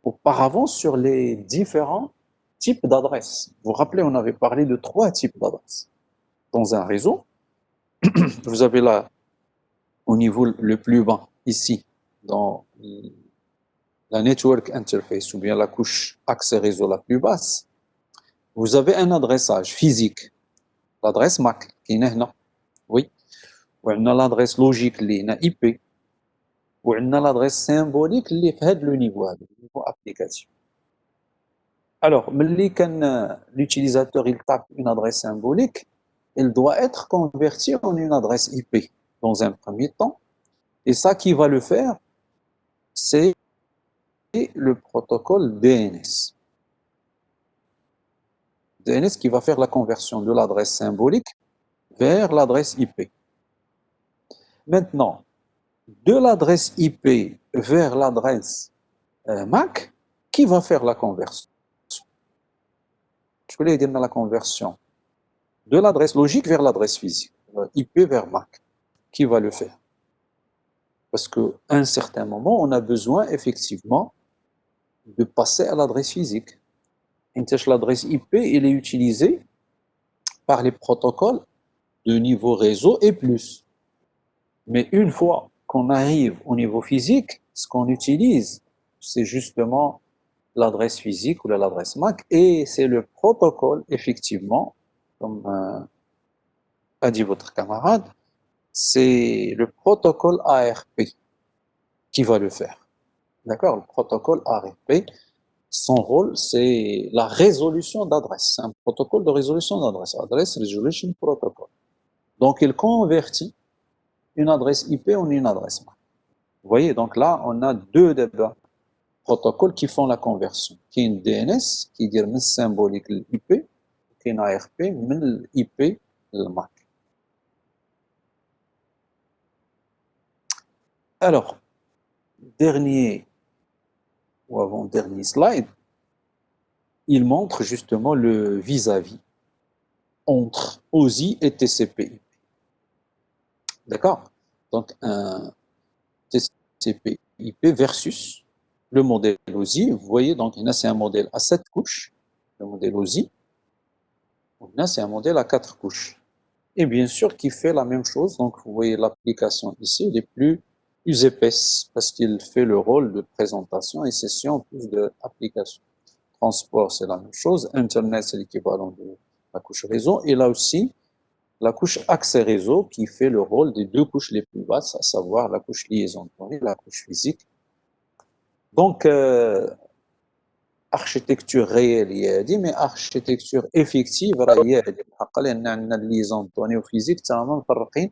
auparavant sur les différents types d'adresses. Vous vous rappelez, on avait parlé de 3 types d'adresses. Dans un réseau, vous avez là, au niveau le plus bas, ici, dans la network interface, ou bien la couche accès réseau la plus basse, vous avez un adressage physique, l'adresse MAC, qui est là, oui, ou l'adresse logique, qui est IP, ou l'adresse symbolique, qui est à le niveau application. Alors, quand l'utilisateur tape une adresse symbolique, elle doit être convertie en une adresse IP dans un premier temps. Et ça qui va le faire, c'est le protocole DNS. DNS qui va faire la conversion de l'adresse symbolique vers l'adresse IP. Maintenant, de l'adresse IP vers l'adresse MAC, qui va faire la conversion? Je voulais dire la conversion de l'adresse logique vers l'adresse physique, IP vers MAC. Qui va le faire? Parce qu'à un certain moment, on a besoin effectivement de passer à l'adresse physique. L'adresse IP, elle est utilisée par les protocoles de niveau réseau et plus. Mais une fois qu'on arrive au niveau physique, ce qu'on utilise, c'est justement l'adresse physique ou l'adresse MAC, et c'est le protocole, effectivement, comme a dit votre camarade, c'est le protocole ARP qui va le faire. D'accord? Le protocole ARP, son rôle, c'est la résolution d'adresse. C'est un protocole de résolution d'adresse, Address Resolution Protocol. Donc, il convertit une adresse IP en une adresse MAC. Vous voyez, donc là, on a deux protocoles qui font la conversion. Qui est une DNS, qui dit le symbolique l'IP, qui est une ARP, l'IP, le MAC. Alors, dernier ou avant-dernier slide, il montre justement le vis-à-vis entre OSI et TCP/IP. D'accord? Donc, un TCP/IP versus le modèle OSI. Vous voyez, donc, là, c'est un modèle à 7 couches, le modèle OSI. Là, c'est un modèle à 4 couches. Et bien sûr, qui fait la même chose. Donc, vous voyez l'application ici, elle est plus épaisse parce qu'il fait le rôle de présentation et session plus d'application. Transport, c'est la même chose. Internet, c'est l'équivalent de la couche réseau. Et là aussi, la couche accès réseau qui fait le rôle des 2 couches les plus basses, à savoir la couche liaison de données, la couche physique. Donc, architecture réelle هي هذه mais architecture effective راه هي هذه الحق لان عندنا لي زونطوني وفيزيك تماما مفرقين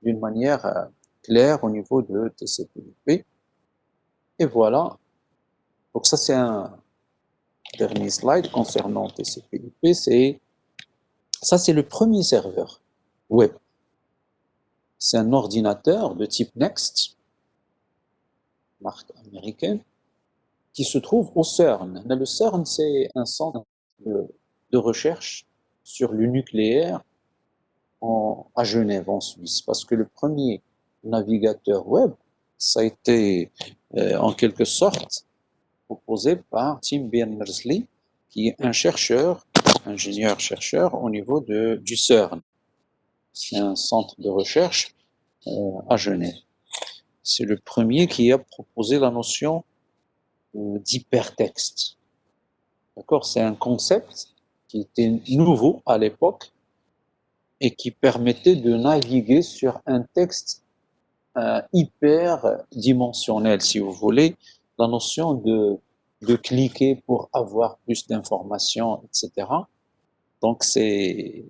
d'une manière claire au niveau de TCP/IP. Et voilà. Donc ça c'est un dernier slide concernant TCP/IP. Ça c'est le premier serveur web. C'est un ordinateur de type Next, marque américaine, qui se trouve au CERN. Le CERN, c'est un centre de recherche sur le nucléaire à Genève, en Suisse. Parce que le premier navigateur web, ça a été en quelque sorte proposé par Tim Berners-Lee, qui est un chercheur, ingénieur-chercheur au niveau du CERN. C'est un centre de recherche à Genève. C'est le premier qui a proposé la notion d'hypertexte. D'accord? C'est un concept qui était nouveau à l'époque et qui permettait de naviguer sur un texte hyperdimensionnel, si vous voulez, la notion de cliquer pour avoir plus d'informations, etc. Donc, c'est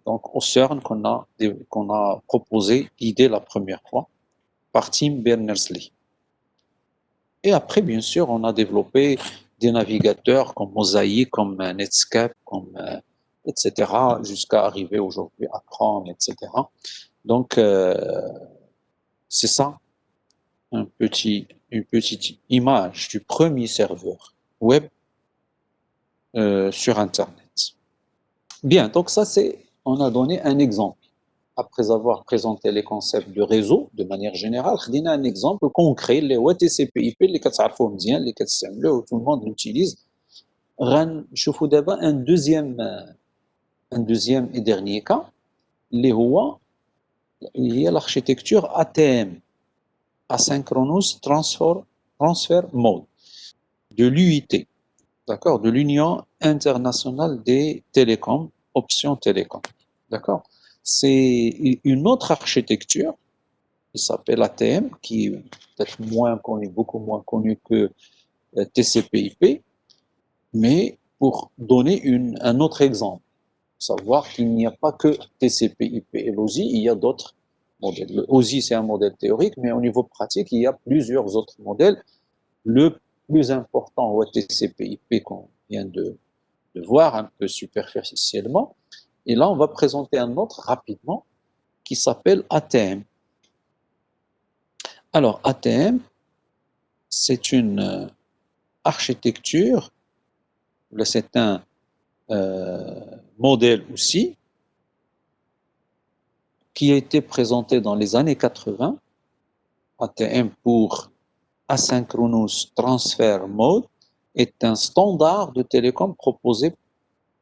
donc au CERN qu'on a proposé l'idée la première fois par Tim Berners-Lee. Et après, bien sûr, on a développé des navigateurs comme Mosaic, comme Netscape, comme, etc., jusqu'à arriver aujourd'hui à Chrome, etc. Donc, c'est ça, une petite image du premier serveur web sur Internet. Bien, donc ça, on a donné un exemple. Après avoir présenté les concepts de réseau de manière générale, on a un exemple concret, les TCP/IP, les tout le monde l'utilise. غنشوفوا دابا un deuxième et dernier cas, اللي هي l'architecture ATM, Asynchronous Transfer Mode, de l'UIT, d'accord, de l'Union internationale des télécoms, options télécoms, d'accord. C'est une autre architecture qui s'appelle ATM, qui est peut-être moins connue, beaucoup moins connue que TCP/IP, mais pour donner un autre exemple, savoir qu'il n'y a pas que TCP/IP et l'OSI, il y a d'autres modèles. Le OSI, c'est un modèle théorique, mais au niveau pratique, il y a plusieurs autres modèles. Le plus important, est TCP/IP qu'on vient de voir un peu superficiellement. Et là, on va présenter un autre rapidement qui s'appelle ATM. Alors, ATM, c'est une architecture, c'est un modèle aussi, qui a été présenté dans les années 80, ATM pour Asynchronous Transfer Mode, est un standard de télécom proposé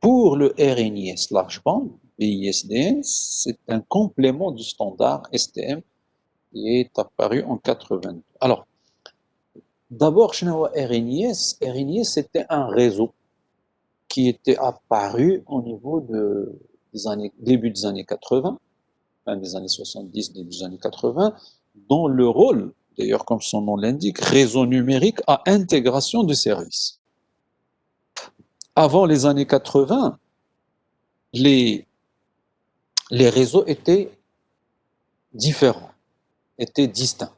pour le RNIS Large Band, BISDN. C'est un complément du standard STM qui est apparu en 82. Alors, d'abord, chez nous, RNIS, c'était un réseau qui était apparu au niveau début des années 80, fin des années 70, début des années 80, dont le rôle, d'ailleurs comme son nom l'indique, réseau numérique à intégration de services. Avant les années 80, les réseaux étaient différents, étaient distincts.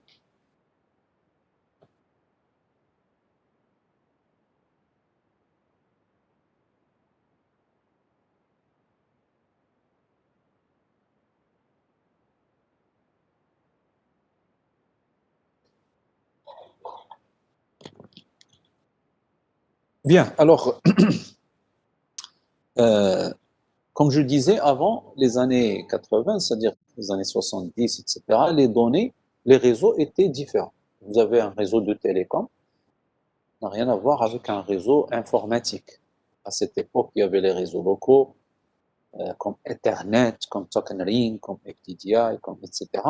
Bien, alors, comme je disais, avant les années 80, c'est-à-dire les années 70, etc., les données, les réseaux étaient différents. Vous avez un réseau de télécom, n'a rien à voir avec un réseau informatique. À cette époque, il y avait les réseaux locaux, comme Ethernet, comme Token Ring, comme FTDI, comme etc.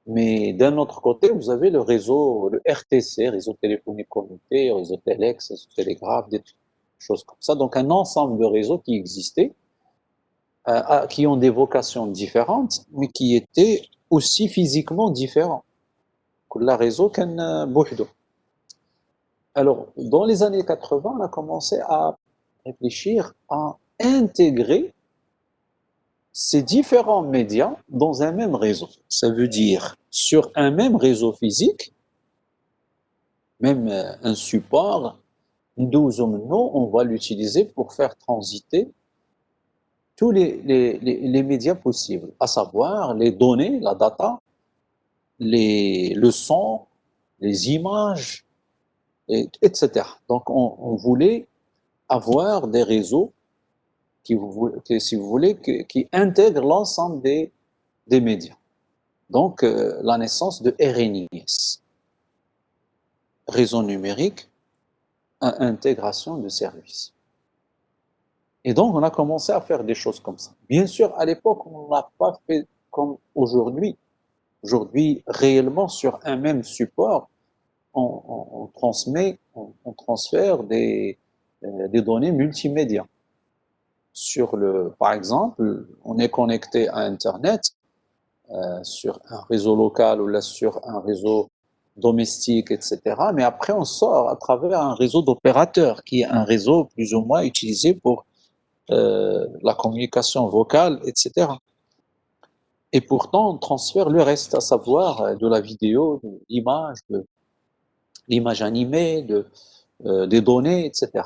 Mais d'un autre côté, vous avez le réseau, le RTC, réseau téléphonique commuté, réseau Telex, réseau télégraphe, des choses comme ça. Donc un ensemble de réseaux qui existaient, qui ont des vocations différentes, mais qui étaient aussi physiquement différents. كل réseau كان بوحده. Alors, dans les années 80, on a commencé à réfléchir à intégrer ces différents médias dans un même réseau. Ça veut dire, sur un même réseau physique, même un support, nous ou non, on va l'utiliser pour faire transiter tous les médias possibles, à savoir les données, la data, le son, les images, etc. Donc, on voulait avoir des réseaux si vous voulez, qui intègrent l'ensemble des médias. Donc, la naissance de RNIS, réseau numérique à intégration de services. Et donc, on a commencé à faire des choses comme ça. Bien sûr, à l'époque, on n'a pas fait comme aujourd'hui. Aujourd'hui, réellement, sur un même support, on transmet, on transfère des données multimédia. Par exemple, on est connecté à Internet sur un réseau local ou là sur un réseau domestique, etc. Mais après, on sort à travers un réseau d'opérateurs qui est un réseau plus ou moins utilisé pour la communication vocale, etc. Et pourtant, on transfère le reste, à savoir de la vidéo, de l'image animée, des données, etc.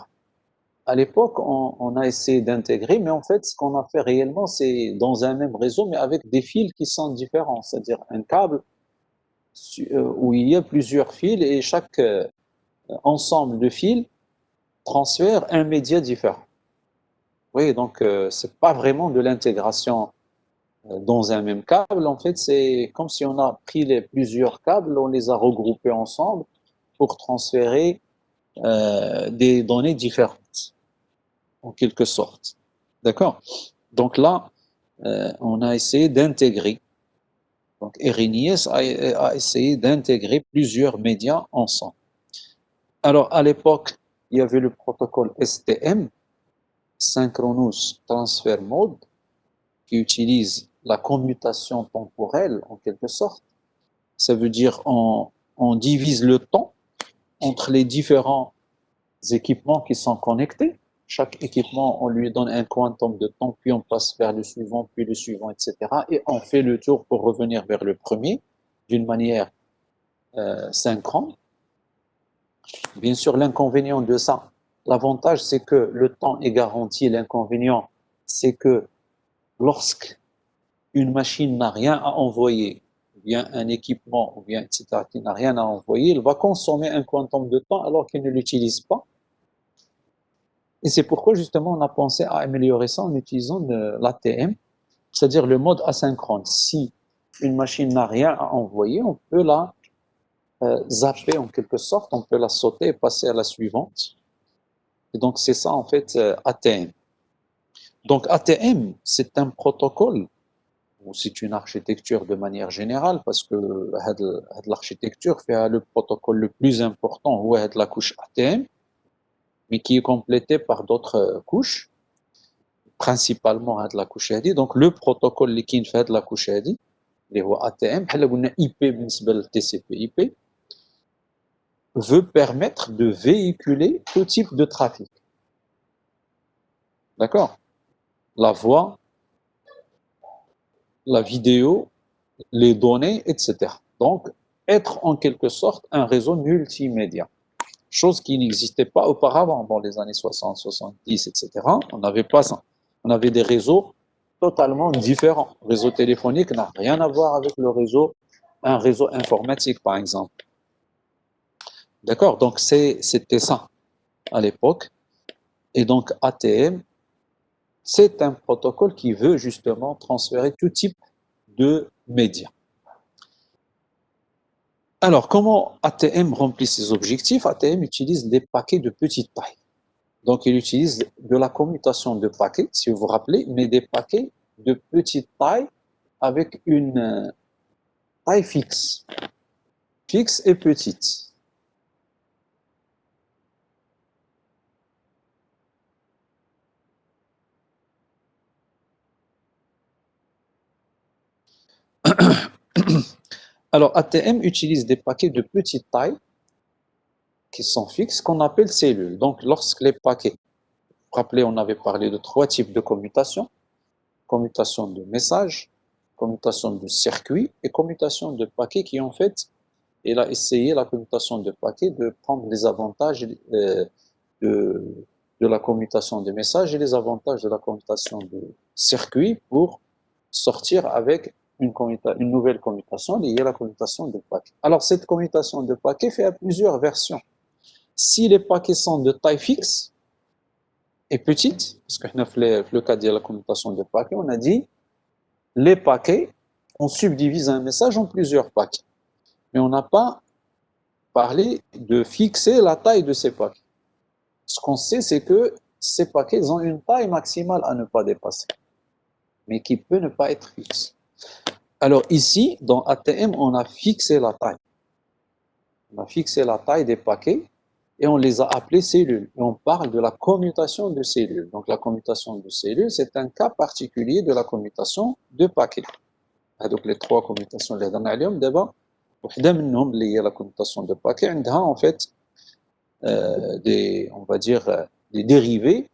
À l'époque, on a essayé d'intégrer, mais en fait, ce qu'on a fait réellement, c'est dans un même réseau, mais avec des fils qui sont différents, c'est-à-dire un câble où il y a plusieurs fils et chaque ensemble de fils transfère un média différent. Oui, donc c'est pas vraiment de l'intégration dans un même câble. En fait, c'est comme si on a pris plusieurs câbles, on les a regroupés ensemble pour transférer des données différentes, en quelque sorte. D'accord? Donc là, on a essayé d'intégrer. Donc RNIS a essayé d'intégrer plusieurs médias ensemble. Alors à l'époque, il y avait le protocole STM, Synchronous Transfer Mode, qui utilise la commutation temporelle en quelque sorte. Ça veut dire on divise le temps entre les différents équipements qui sont connectés. Chaque équipement, on lui donne un quantum de temps, puis on passe vers le suivant, puis le suivant, etc. Et on fait le tour pour revenir vers le premier d'une manière synchrone. Bien sûr, l'inconvénient de ça, l'avantage, c'est que le temps est garanti. L'inconvénient, c'est que lorsque une machine n'a rien à envoyer, ou bien un équipement, ou bien etc., qui n'a rien à envoyer, il va consommer un quantum de temps alors qu'il ne l'utilise pas. Et c'est pourquoi justement on a pensé à améliorer ça en utilisant l'ATM, c'est-à-dire le mode asynchrone. Si une machine n'a rien à envoyer, on peut la zapper en quelque sorte, on peut la sauter et passer à la suivante. Et donc c'est ça en fait ATM. Donc ATM, c'est un protocole ou c'est une architecture de manière générale parce que l'architecture fait le protocole le plus important ou la couche ATM, mais qui est complétée par d'autres couches, principalement la couche هذه. Donc le protocole اللي كاين في هذه la couche هذه اللي هو ATM بحال قلنا IP بالنسبه لل TCP/IP veut permettre de véhiculer tout type de trafic. D'accord? La voix, la vidéo, les données, etc. Donc, être en quelque sorte un réseau multimédia, chose qui n'existait pas auparavant dans les années 60, 70, etc. On n'avait pas ça. On avait des réseaux totalement différents. Le réseau téléphonique n'a rien à voir avec un réseau informatique, par exemple. D'accord? Donc, c'était ça à l'époque. Et donc, ATM, c'est un protocole qui veut justement transférer tout type de médias. Alors, comment ATM remplit ses objectifs? ATM utilise des paquets de petite taille. Donc, il utilise de la commutation de paquets, si vous vous rappelez, mais des paquets de petite taille avec une taille fixe. Fixe et petite. Alors, ATM utilise des paquets de petite taille qui sont fixes qu'on appelle cellules. Donc, lorsque les paquets, vous vous rappelez, on avait parlé de 3 types de commutation. Commutation de messages, commutation de circuits et commutation de paquets qui, en fait, il a essayé la commutation de paquets de prendre les avantages de, de la commutation de messages et les avantages de la commutation de circuits pour sortir avec une nouvelle commutation liée à la commutation de paquets. Alors, cette commutation de paquets fait à plusieurs versions. Si les paquets sont de taille fixe et petite, parce que dans le cas de la commutation de paquets, on a dit les paquets, on subdivise un message en plusieurs paquets. Mais on n'a pas parlé de fixer la taille de ces paquets. Ce qu'on sait, c'est que ces paquets ont une taille maximale à ne pas dépasser, mais qui peut ne pas être fixe. Alors ici, dans ATM, on a fixé la taille. On a fixé la taille des paquets et on les a appelés cellules. Et on parle de la commutation de cellules. Donc la commutation de cellules, c'est un cas particulier de la commutation de paquets. Donc les 3 commutations اللي هضرنا عليهم دابا وحده منهم اللي هي la commutation de paquets عندها en fait on va dire des dérivés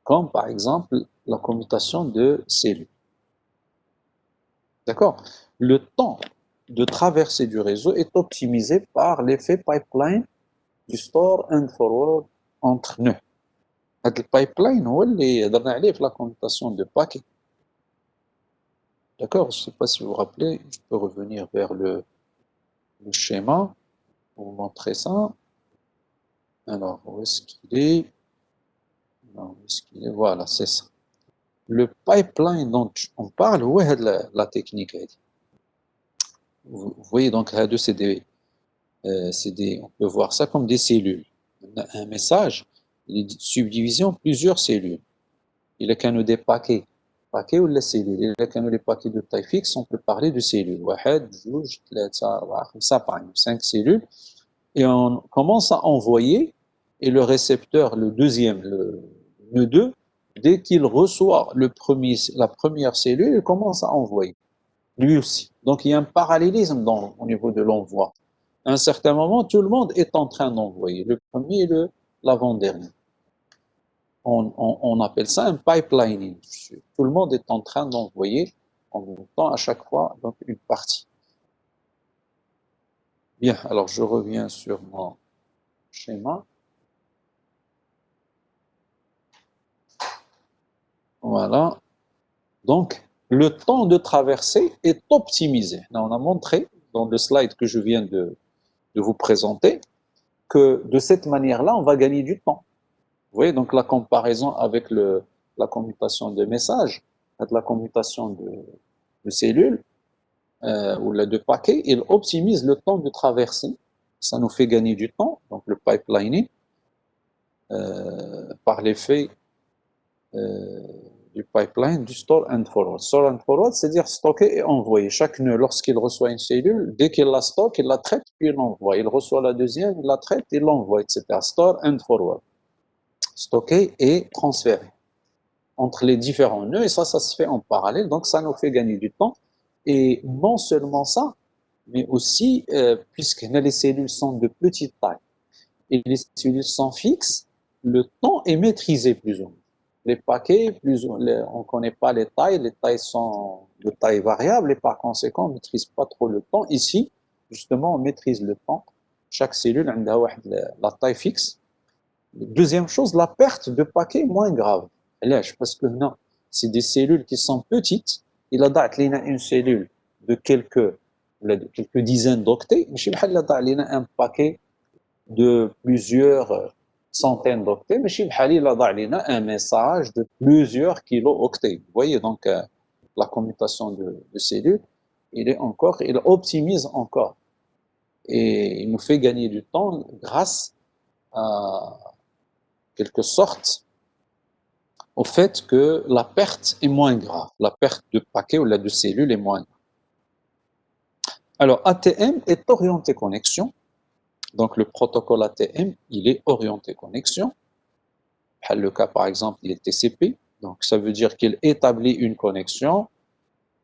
comme par exemple la commutation de cellules. D'accord? Le temps de traversée du réseau est optimisé par l'effet pipeline du store and forward entre nœuds. Le pipeline هو اللي هضرنا عليه في la commutation de paquets. D'accord? Je ne sais pas si vous vous rappelez, je peux revenir vers le schéma pour vous montrer ça. Alors, où est-ce qu'il est? Non, où est-ce qu'il est? Voilà, c'est ça. Le pipeline dont on parle, où est la technique? Vous voyez, donc, on peut voir ça comme des cellules. Un message, il est subdivisé en plusieurs cellules. Il est qu'un des paquets. Paquets ou les cellules. Il est qu'un des paquets de taille fixe, on peut parler de cellules. 1, 2, 3, 4, 5 cellules. Et on commence à envoyer, et le récepteur, le deuxième, le nœud 2, dès qu'il reçoit la première cellule, il commence à envoyer, lui aussi. Donc il y a un parallélisme au niveau de l'envoi. À un certain moment, tout le monde est en train d'envoyer, le premier et l'avant-dernier. On appelle ça un pipelining. Tout le monde est en train d'envoyer en même temps à chaque fois donc une partie. Bien, alors je reviens sur mon schéma. Voilà. Donc, le temps de traversée est optimisé. Là, on a montré dans le slide que je viens de vous présenter que de cette manière-là, on va gagner du temps. Vous voyez, donc la comparaison avec la commutation de messages, la commutation de cellules ou de paquets, il optimise le temps de traversée. Ça nous fait gagner du temps, donc le pipelining, par l'effet du pipeline, du store and forward. Store and forward, c'est-à-dire stocker et envoyer. Chaque nœud, lorsqu'il reçoit une cellule, dès qu'il la stocke, il la traite, puis il l'envoie. Il reçoit la deuxième, il la traite, il l'envoie, etc. Store and forward. Stocker et transférer entre les différents nœuds, et ça se fait en parallèle, donc ça nous fait gagner du temps. Et non seulement ça, mais aussi, puisque les cellules sont de petite taille, et les cellules sont fixes, le temps est maîtrisé plus ou moins. Les paquets, on ne connaît pas les tailles sont de taille variable et par conséquent, on ne maîtrise pas trop le temps. Ici, justement, on maîtrise le temps. Chaque cellule a la taille fixe. Deuxième chose, la perte de paquets est moins grave. Parce que non, c'est des cellules qui sont petites. Il a une cellule de quelques dizaines d'octets. Un paquet de plusieurs centaines d'octets, mais il a un message de plusieurs kilo-octets. Vous voyez donc la commutation de cellules, il optimise encore. Et il nous fait gagner du temps grâce à quelque sorte au fait que la perte est moins grave. La perte de paquets ou de cellules est moins grave. Alors ATM est orienté connexion. Donc, le protocole ATM, il est orienté connexion. Le cas, par exemple, il est TCP. Donc, ça veut dire qu'il établit une connexion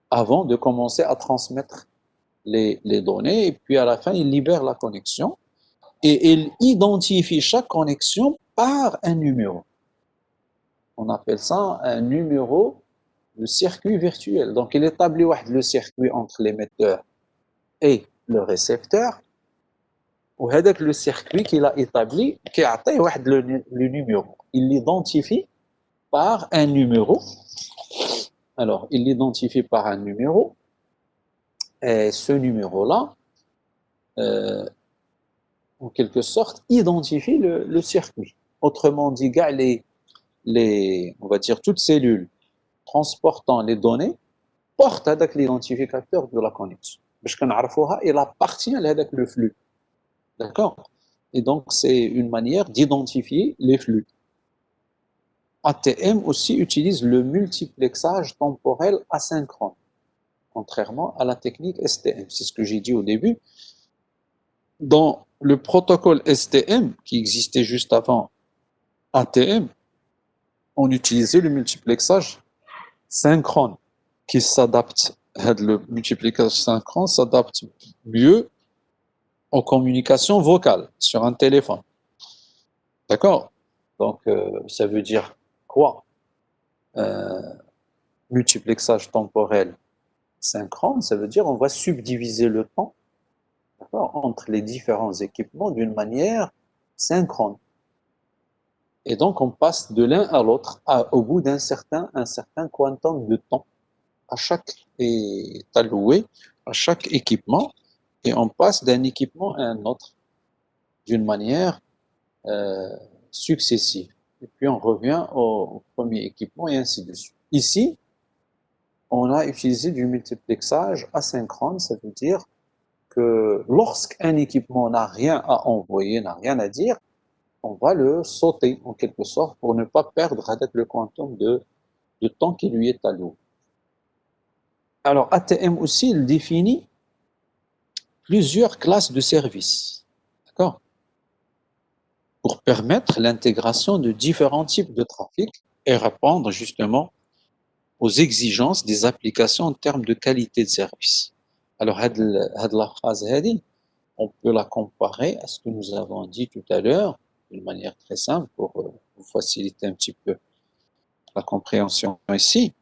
avant de commencer à transmettre les données. Et puis, à la fin, il libère la connexion. et il identifie chaque connexion par un numéro. On appelle ça un numéro de circuit virtuel. Donc, il établit le circuit entre l'émetteur et le récepteur. وهذاك le circuit qu'il a établi كيعطيه واحد le numéro. Il l'identifie par un numéro. Alors, il l'identifie par un numéro. Et ce numéro-là, en quelque sorte, identifie le circuit. Autrement dit, on va dire toutes cellules transportant les données portent avec l'identificateur de la connexion. Parce qu'on il appartient à le flux. D'accord? Et donc, c'est une manière d'identifier les flux. ATM aussi utilise le multiplexage temporel asynchrone, contrairement à la technique STM. C'est ce que j'ai dit au début. Dans le protocole STM, qui existait juste avant ATM, on utilisait le multiplexage synchrone, qui s'adapte, le multiplexage synchrone s'adapte mieux aux communications vocales sur un téléphone. D'accord? Donc, ça veut dire quoi? Multiplexage temporel synchrone, ça veut dire on va subdiviser le temps entre les différents équipements d'une manière synchrone. Et donc, on passe de l'un à l'autre au bout d'un certain quantum de temps. À chaque est alloué à chaque équipement et on passe d'un équipement à un autre d'une manière successive. Et puis, on revient au premier équipement et ainsi de suite. Ici, on a utilisé du multiplexage asynchrone, ça veut dire que lorsqu'un équipement n'a rien à envoyer, n'a rien à dire, on va le sauter en quelque sorte pour ne pas perdre avec le quantum de temps qui lui est alloué. Alors ATM aussi, il définit plusieurs classes de services, d'accord, pour permettre l'intégration de différents types de trafic et répondre justement aux exigences des applications en termes de qualité de service. Alors, la phrase, on peut la comparer à ce que nous avons dit tout à l'heure, d'une manière très simple pour vous faciliter un petit peu la compréhension ici,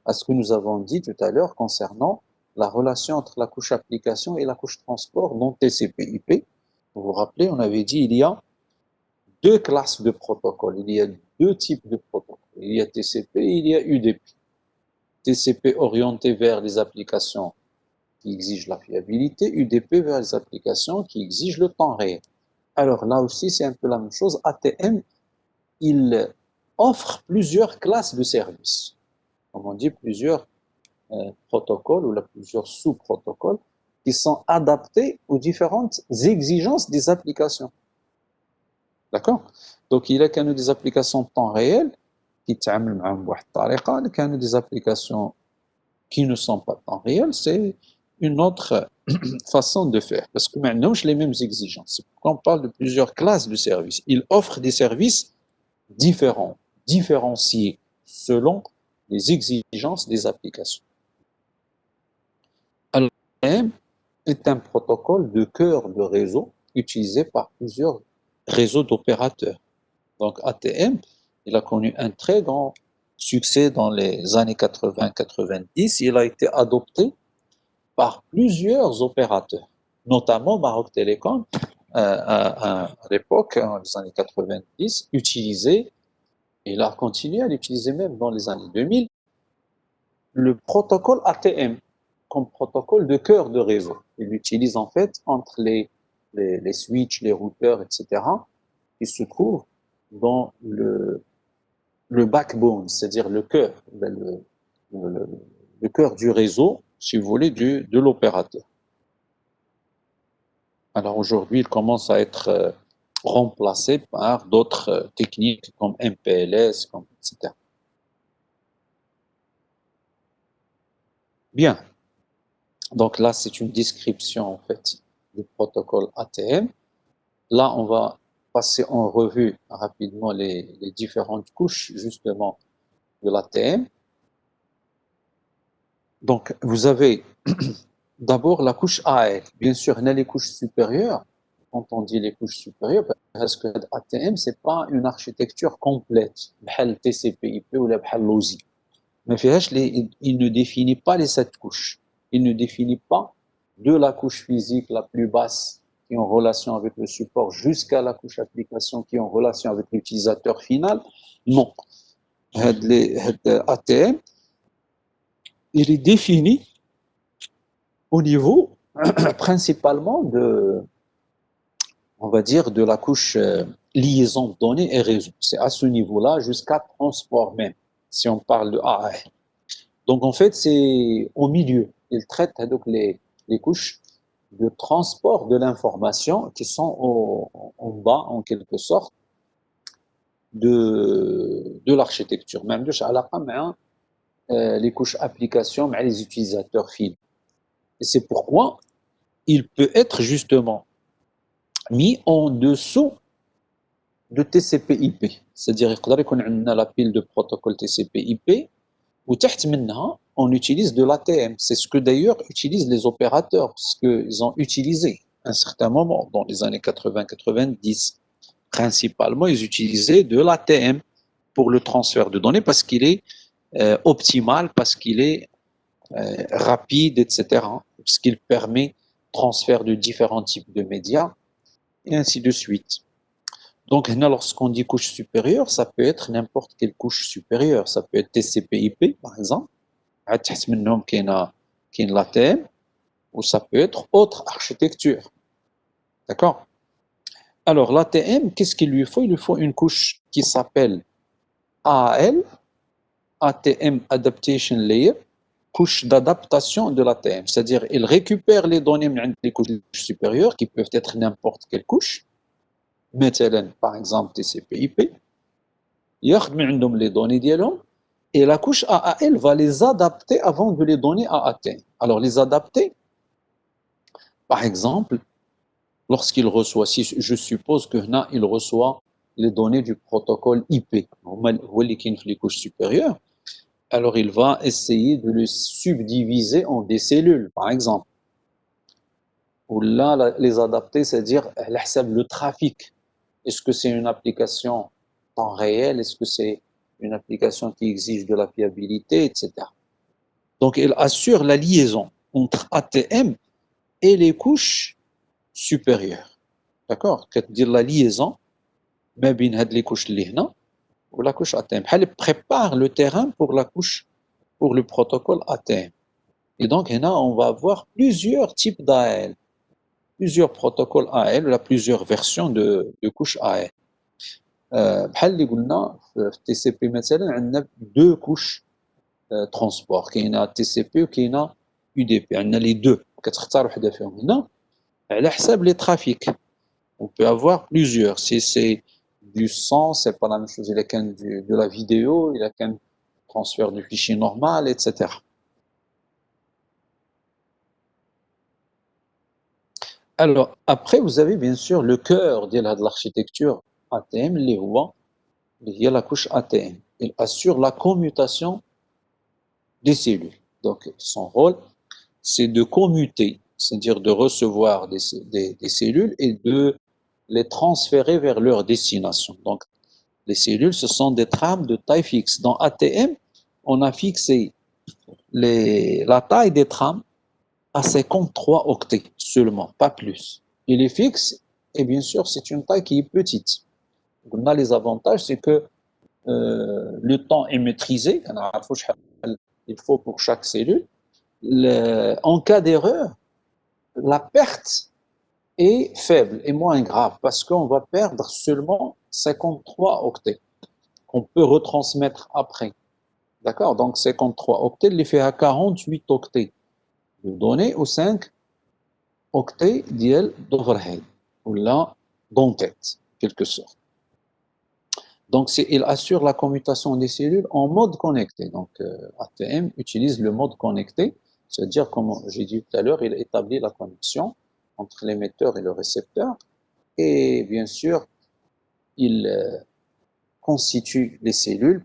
à ce que nous avons dit tout à l'heure concernant la relation entre la couche application et la couche transport dans TCP/IP. Vous vous rappelez, on avait dit il y a deux classes de protocoles, il y a deux types de protocoles, il y a TCP et il y a UDP. TCP orienté vers les applications qui exigent la fiabilité, UDP vers les applications qui exigent le temps réel. Alors là aussi, c'est un peu la même chose. ATM, il offre plusieurs classes de services. Comme on dit, plusieurs protocoles ou plusieurs sous-protocoles qui sont adaptés aux différentes exigences des applications. D'accord? Donc, il y a des applications de temps réel qui تعامل معهم بواحد الطريقة، il y a des applications qui ne sont pas temps réel, c'est une autre façon de faire, parce que maintenant, j'ai les mêmes exigences. C'est pourquoi on parle de plusieurs classes de services. Il offre des services différents, différenciés, selon les exigences des applications. Alors, ATM est un protocole de cœur de réseau utilisé par plusieurs réseaux d'opérateurs. Donc, ATM, il a connu un très grand succès dans les années 80-90. Il a été adopté par plusieurs opérateurs, notamment Maroc Télécom, à l'époque, dans les années 90, utilisait, et il a continué à l'utiliser même dans les années 2000, le protocole ATM comme protocole de cœur de réseau. Il l'utilise en fait entre les switches, les routeurs, etc., qui se trouvent dans le backbone, c'est-à-dire le cœur, le cœur du réseau, si vous voulez, de l'opérateur. Alors aujourd'hui, il commence à être remplacé par d'autres techniques comme MPLS, etc. Bien. Donc là, c'est une description en fait du protocole ATM. Là, on va passer en revue rapidement les différentes couches justement de l'ATM. Donc, vous avez d'abord la couche AL. Bien sûr, il y a les couches supérieures. quand on dit les couches supérieures, parce que ATM, c'est pas une architecture complète, بحال TCP/IP ou بحال LOSI. Mais il ne définit pas les 7 couches. Il ne définit pas de la couche physique la plus basse qui est en relation avec le support jusqu'à la couche application qui est en relation avec l'utilisateur final. Non. ATM, il est défini au niveau principalement on va dire, de la couche liaison données et réseau. C'est à ce niveau-là jusqu'à transport même, si on parle de AAR. Donc en fait, c'est au milieu. Il traite donc les couches de transport de l'information qui sont en bas, en quelque sorte, de l'architecture. Même de les couches applications, mais les utilisateurs finaux. Et c'est pourquoi il peut être justement mis en dessous de TCP/IP. C'est-à-dire يقدر يكون عندنا la pile de protocole TCP/IP وتحت منها on utilise de l'ATM. C'est ce que d'ailleurs utilisent les opérateurs, parce qu'ils ont utilisé à un certain moment, dans les années 80-90, principalement, ils utilisaient de l'ATM pour le transfert de données parce qu'il est optimal, parce qu'il est rapide, etc. Parce qu'il permet transfert de différents types de médias, et ainsi de suite. Donc, lorsqu'on dit couche supérieure, ça peut être n'importe quelle couche supérieure. Ça peut être TCP/IP, par exemple. كاين l'ATM, ou ça peut être autre architecture. D'accord? Alors, l'ATM, qu'est-ce qu'il lui faut? Il lui faut une couche qui s'appelle AAL, ATM Adaptation Layer, couche d'adaptation de l'ATM. C'est-à-dire, il récupère les données des couches supérieures, qui peuvent être n'importe quelle couche, par exemple TCP/IP, ياخذ من عندهم les données ديالهم, et la couche AAL va les adapter avant de les donner à ATM. Alors, les adapter, par exemple, lorsqu'il reçoit, si je suppose que là, il reçoit les données du protocole IP, les couches supérieures, alors il va essayer de les subdiviser en des cellules, par exemple. Ou là, les adapter, c'est-à-dire le trafic. Est-ce que c'est une application temps réel? Est-ce que c'est une application qui exige de la fiabilité, etc. Donc, il assure la liaison entre ATM et les couches supérieures. D'accord? C'est-à-dire la liaison ما بين هاد les couches اللي هنا ou la couche ATM. Elle prépare le terrain pour la couche, pour le protocole ATM. Et donc, là, on va avoir plusieurs types d'AL, plusieurs protocoles AL, plusieurs versions de couches AL. بحال اللي قلنا في TCP مثلا عندنا deux couches transport, كاينه TCP وكاينه UDP. عندنا les deux, كتختار وحده فيهم. هنا على حساب les trafics. On peut avoir plusieurs. Si c'est du son, c'est pas la même chose. Il y a de la vidéo, il y a qu'un transfert du fichier normal, etc. Alors, après, vous avez bien sûr le cœur de l'architecture ATM, il y a la couche ATM. Il assure la commutation des cellules. Donc, son rôle, c'est de commuter, c'est-à-dire de recevoir des cellules et de les transférer vers leur destination. Donc, les cellules, ce sont des trames de taille fixe. Dans ATM, on a fixé la taille des trames à 53 octets seulement, pas plus. Il est fixe, et bien sûr, c'est une taille qui est petite. On a les avantages, c'est que le temps est maîtrisé, il faut pour chaque cellule. En cas d'erreur, la perte est faible et moins grave, parce qu'on va perdre seulement 53 octets qu'on peut retransmettre après. D'accord? Donc 53 octets, il fait à 48 octets de données ou 5 octets d'overhead, ou là, d'en-tête, quelque sorte. Donc, il assure la commutation des cellules en mode connecté. Donc, ATM utilise le mode connecté, c'est-à-dire, comme j'ai dit tout à l'heure, il établit la connexion entre l'émetteur et le récepteur. Et bien sûr, il constitue les cellules,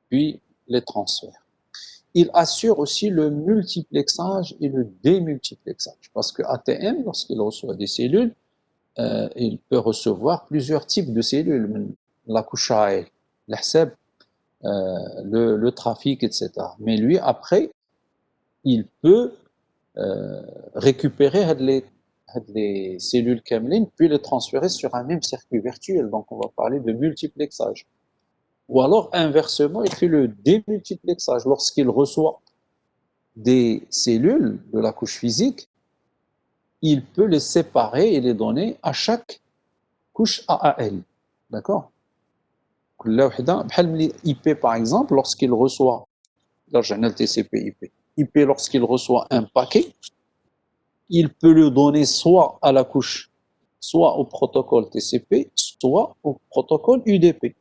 puis les transfère. Il assure aussi le multiplexage et le démultiplexage. Parce que ATM, lorsqu'il reçoit des cellules, il peut recevoir plusieurs types de cellules, la couche AL, l'HSEB, le trafic, etc. Mais lui, après, il peut récupérer les cellules Kamlin, puis les transférer sur un même circuit virtuel. Donc, on va parler de multiplexage. Ou alors, inversement, il fait le démultiplexage. Lorsqu'il reçoit des cellules de la couche physique, il peut les séparer et les donner à chaque couche AAL. D'accord? IP, par exemple, lorsqu'il reçoit, là, j'ai un TCP/IP. IP, lorsqu'il reçoit un paquet, il peut le donner soit à la couche, soit au protocole TCP, soit au protocole UDP.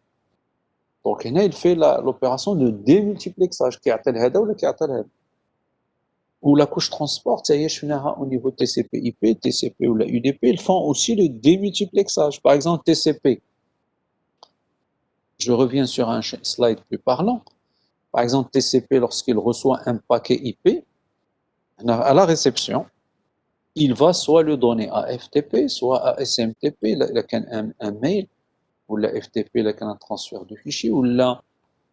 Donc, il fait l'opération de démultiplexage, qui est ou la couche transport, ça y est, au niveau TCP/IP, TCP ou la UDP, ils font aussi le démultiplexage. Par exemple, TCP, je reviens sur un slide plus parlant. Par exemple, TCP, lorsqu'il reçoit un paquet IP, à la réception, il va soit le donner à FTP, soit à SMTP, un mail, ou la FTP, un transfert de fichiers, ou là,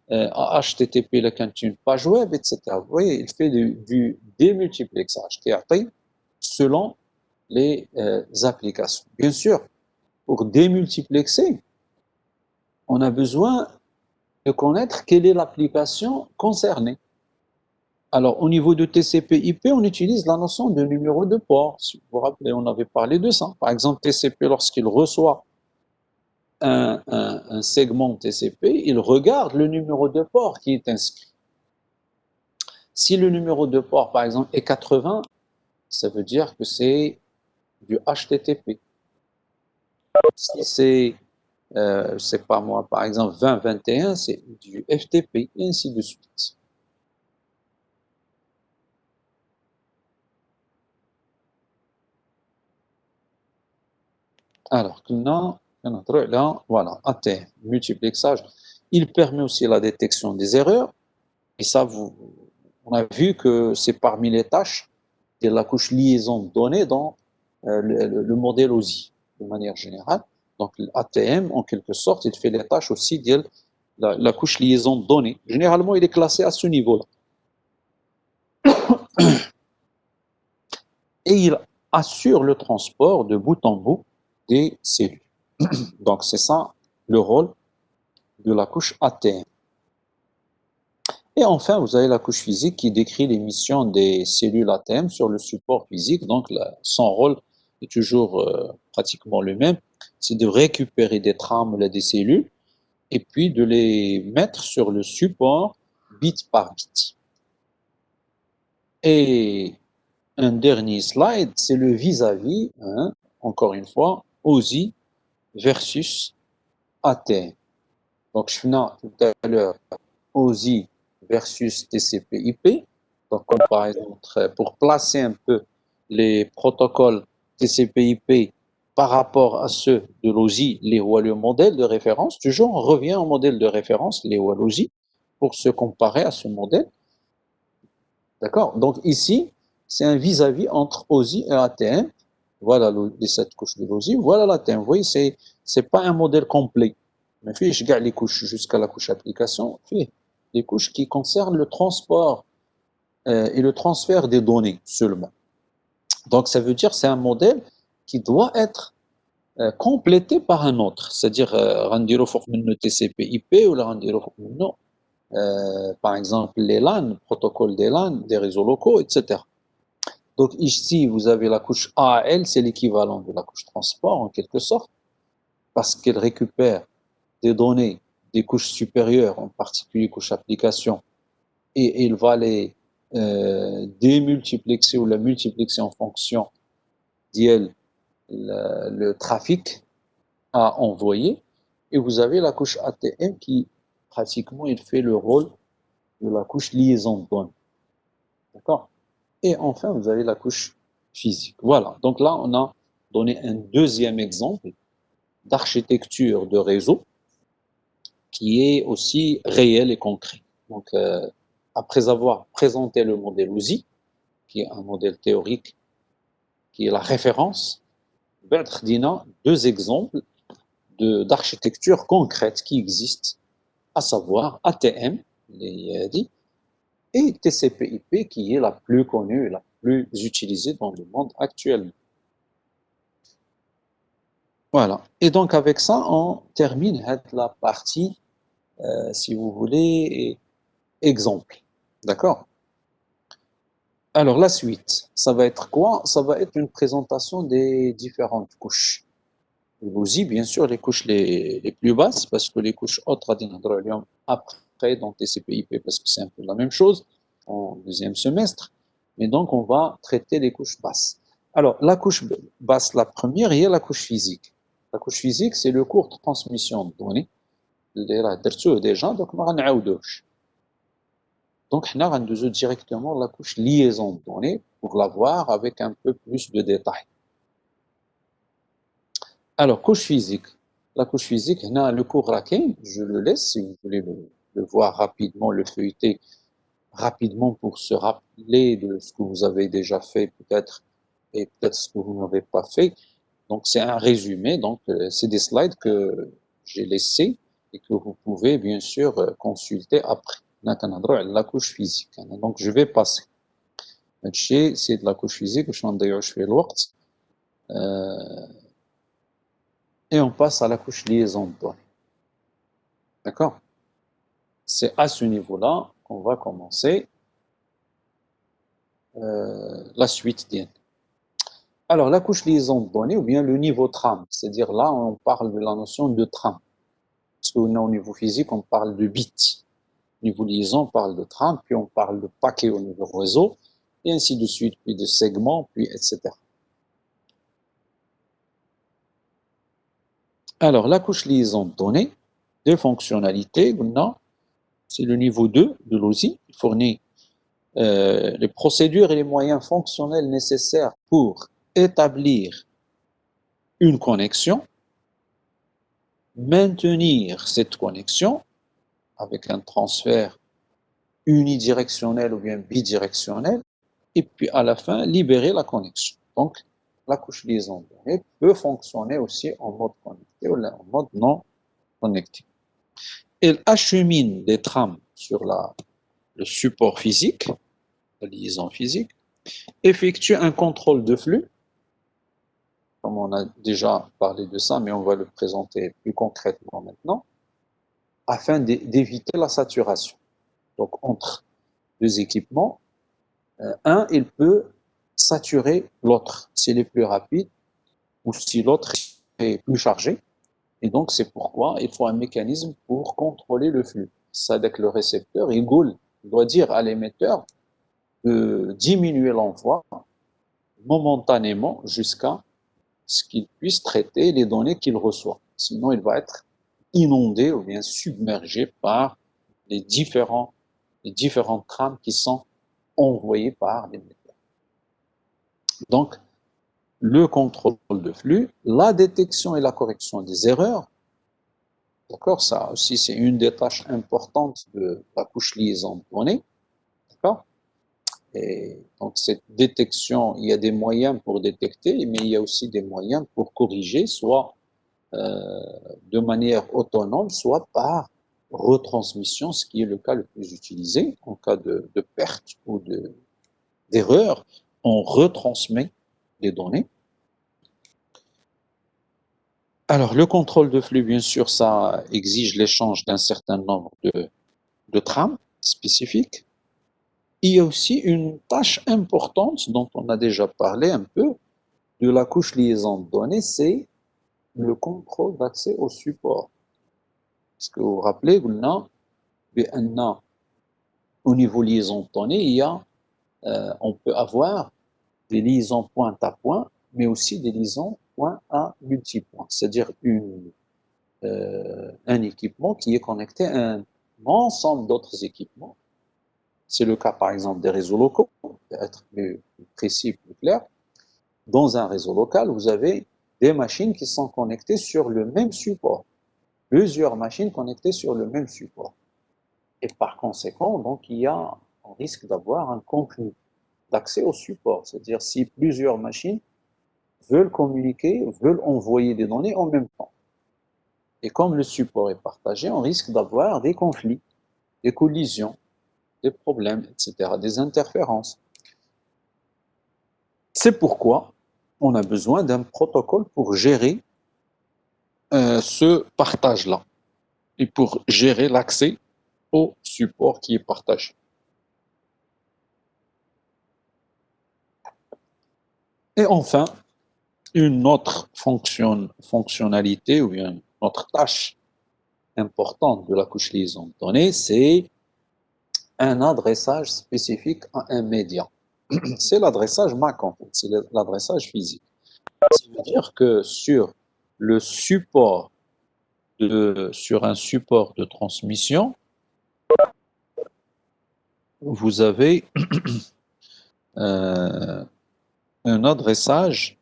à HTTP, une page web, etc. Vous voyez, il fait du démultiplexage qui est selon les applications. Bien sûr, pour démultiplexer, on a besoin de connaître quelle est l'application concernée. Alors, au niveau de TCP/IP, on utilise la notion de numéro de port. Si vous vous rappelez, on avait parlé de ça. Par exemple, TCP, lorsqu'il reçoit un segment TCP, il regarde le numéro de port qui est inscrit. Si le numéro de port, par exemple, est 80, ça veut dire que c'est du HTTP. Si c'est, c'est pas moi, par exemple, 2021, c'est du FTP, et ainsi de suite. Alors, là, voilà, ATM, multiplexage. Il permet aussi la détection des erreurs. Et ça, on a vu que c'est parmi les tâches de la couche liaison de données dans le modèle OSI, de manière générale. Donc, l'ATM, en quelque sorte, il fait les tâches aussi de la couche liaison de données. Généralement, il est classé à ce niveau-là. Et il assure le transport de bout en bout des cellules. Donc, c'est ça le rôle de la couche ATM. Et enfin, vous avez la couche physique qui décrit les missions des cellules ATM sur le support physique. Donc, son rôle est toujours pratiquement le même, c'est de récupérer des trames des cellules et puis de les mettre sur le support bit par bit. Et un dernier slide, c'est le vis-à-vis, hein, encore une fois, OSI versus ATM. Donc, je faisais tout à l'heure OSI versus TCP/IP. Donc, comparaison pour placer un peu les protocoles TCP/IP par rapport à ceux de l'OSI, les le modèle de référence. Toujours, on revient au modèle de référence, les l'OSI, pour se comparer à ce modèle. D'accord? Donc, ici, c'est un vis-à-vis entre OSI et ATM. Voilà les 7 couches de l'OSI. Voilà l'ATM. Vous voyez, c'est pas un modèle complet. Mais puis, je garde les couches jusqu'à la couche application. Puis, les couches qui concernent le transport et le transfert des données seulement. Donc, ça veut dire que c'est un modèle qui doit être complété par un autre. C'est-à-dire, rendez-le le TCP/IP ou le rendez-le non. Par exemple, les LAN, protocole des LAN, des réseaux locaux, etc. Donc ici, vous avez la couche AAL, c'est l'équivalent de la couche transport en quelque sorte, parce qu'elle récupère des données des couches supérieures, en particulier couche application, et il va les démultiplexer ou la multiplexer en fonction d'elle le trafic à envoyer. Et vous avez la couche ATM qui, pratiquement, il fait le rôle de la couche liaison de données. D'accord? Et enfin, vous avez la couche physique. Voilà. Donc là, on a donné un deuxième exemple d'architecture de réseau qui est aussi réel et concret. Donc, après avoir présenté le modèle OSI, qui est un modèle théorique, qui est la référence, deux exemples d'architecture concrète qui existent, à savoir ATM, et TCP/IP, qui est la plus connue, la plus utilisée dans le monde actuellement. Voilà. Et donc avec ça, on termine la partie, si vous voulez, exemple. D'accord? Alors la suite, ça va être quoi? Ça va être une présentation des différentes couches. Aussi, bien sûr, les couches les plus basses, parce que les couches hautes, après, donc TCP/IP, parce que c'est un peu la même chose en deuxième semestre. Mais donc, on va traiter les couches basses. Alors, la couche basse, la première, il y a la couche physique. La couche physique, c'est le cours de transmission de données. Déjà, donc, on va donc, on a directement la couche liaison de données pour la voir avec un peu plus de détails. Alors, couche physique. La couche physique, on a le cours Rakin, je le laisse si vous voulez le voir rapidement, le feuilleter rapidement pour se rappeler de ce que vous avez déjà fait peut-être et peut-être ce que vous n'avez pas fait. Donc, c'est un résumé, donc c'est des slides que j'ai laissés et que vous pouvez bien sûr consulter après. La couche physique. Donc, je vais passer. C'est de la couche physique, je fais l'ouest. Et on passe à la couche liaison de données. D'accord? C'est à ce niveau-là qu'on va commencer la suite d'IN. Alors, la couche liaison de données, ou bien le niveau tram, c'est-à-dire là, on parle de la notion de tram. Parce qu'au niveau physique, on parle de bits. Au niveau liaison, on parle de tram, puis on parle de paquets au niveau réseau, et ainsi de suite, puis de segments, puis etc. Alors, la couche liaison de données, des fonctionnalités, c'est le niveau 2 de l'OSI, il fournit les procédures et les moyens fonctionnels nécessaires pour établir une connexion, maintenir cette connexion avec un transfert unidirectionnel ou bien bidirectionnel, et puis à la fin, libérer la connexion. Donc, la couche liaison donnée peut fonctionner aussi en mode connecté ou en mode non connecté. Elle achemine des trames sur le support physique, la liaison physique, effectue un contrôle de flux, comme on a déjà parlé de ça, mais on va le présenter plus concrètement maintenant, afin d'éviter la saturation. Donc, entre deux équipements, un, il peut saturer l'autre s'il est plus rapide ou si l'autre est plus chargé. Et donc, c'est pourquoi il faut un mécanisme pour contrôler le flux. Ça, avec le récepteur, il doit dire à l'émetteur de diminuer l'envoi momentanément jusqu'à ce qu'il puisse traiter les données qu'il reçoit. Sinon, il va être inondé ou bien submergé par les différentes trames qui sont envoyées par l'émetteur. Donc, le contrôle de flux, la détection et la correction des erreurs, d'accord, ça aussi c'est une des tâches importantes de la couche liaison de données, d'accord. Et donc cette détection, il y a des moyens pour détecter, mais il y a aussi des moyens pour corriger, soit de manière autonome, soit par retransmission, ce qui est le cas le plus utilisé en cas de perte ou d'erreur. On retransmet les données. Alors, le contrôle de flux, bien sûr, ça exige l'échange d'un certain nombre de trames spécifiques. Il y a aussi une tâche importante dont on a déjà parlé un peu de la couche liaison de données, c'est le contrôle d'accès au support. Parce que vous vous rappelez, au niveau liaison de données, on peut avoir des liaisons point à point, mais aussi des liaisons point à multipoint, c'est-à-dire un équipement qui est connecté à un ensemble d'autres équipements. C'est le cas, par exemple, des réseaux locaux, pour être plus précis, plus clair. Dans un réseau local, vous avez des machines qui sont connectées sur le même support. Plusieurs machines connectées sur le même support. Et par conséquent, donc, on risque d'avoir un conflit d'accès au support. C'est-à-dire, si plusieurs machines veulent communiquer, veulent envoyer des données en même temps. Et comme le support est partagé, on risque d'avoir des conflits, des collisions, des problèmes, etc., des interférences. C'est pourquoi on a besoin d'un protocole pour gérer ce partage-là et pour gérer l'accès au support qui est partagé. Et enfin, une autre fonctionnalité ou bien une autre tâche importante de la couche liaison de données, c'est un adressage spécifique à un média. C'est l'adressage MAC en fait, c'est l'adressage physique. Ça veut dire que sur le support sur un support de transmission, vous avez un adressage,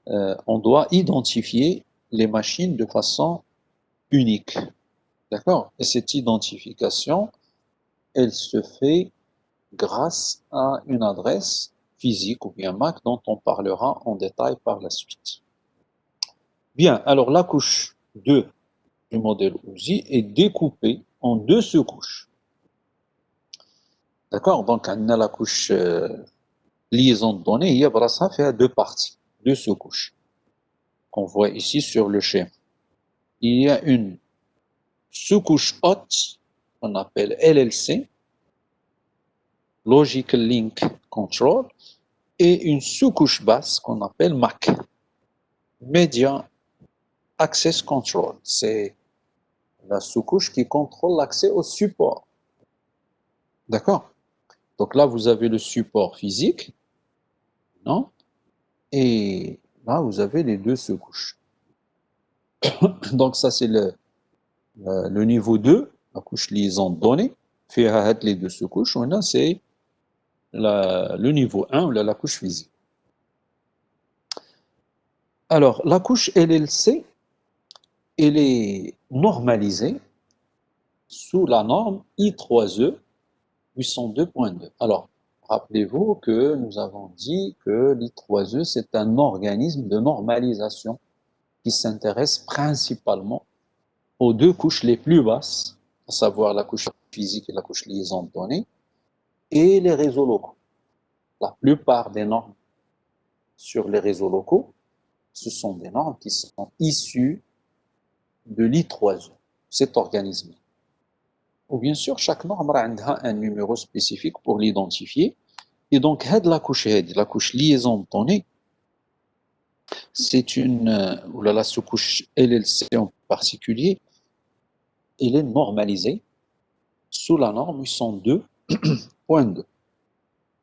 on doit identifier les machines de façon unique. D'accord? Et cette identification, elle se fait grâce à une adresse physique ou bien MAC dont on parlera en détail par la suite. Bien, alors la couche 2 du modèle OSI est découpée en deux sous-couches. D'accord? Donc, on a la couche liaison de données, il y a ça fait deux parties, deux sous-couches, qu'on voit ici sur le schéma. Il y a une sous-couche haute, qu'on appelle LLC, Logical Link Control, et une sous-couche basse qu'on appelle MAC, Media Access Control. C'est la sous-couche qui contrôle l'accès au support. D'accord? Donc là, vous avez le support physique, non? Et là, vous avez les deux sous-couches. Donc ça, c'est le niveau 2, la couche liaison de données, fait les deux sous-couches. Maintenant, c'est le niveau 1, la couche physique. Alors, la couche LLC, elle est normalisée sous la norme I3E 802.2. Alors, rappelez-vous que nous avons dit que l'I3E, c'est un organisme de normalisation qui s'intéresse principalement aux deux couches les plus basses, à savoir la couche physique et la couche liaison de données, et les réseaux locaux. La plupart des normes sur les réseaux locaux, ce sont des normes qui sont issues de l'I3E, cet organisme. Ou bien sûr, chaque norme a un numéro spécifique pour l'identifier. Et donc, la couche liaison de données, c'est ou la sous-couche LLC en particulier, elle est normalisée sous la norme 802.2.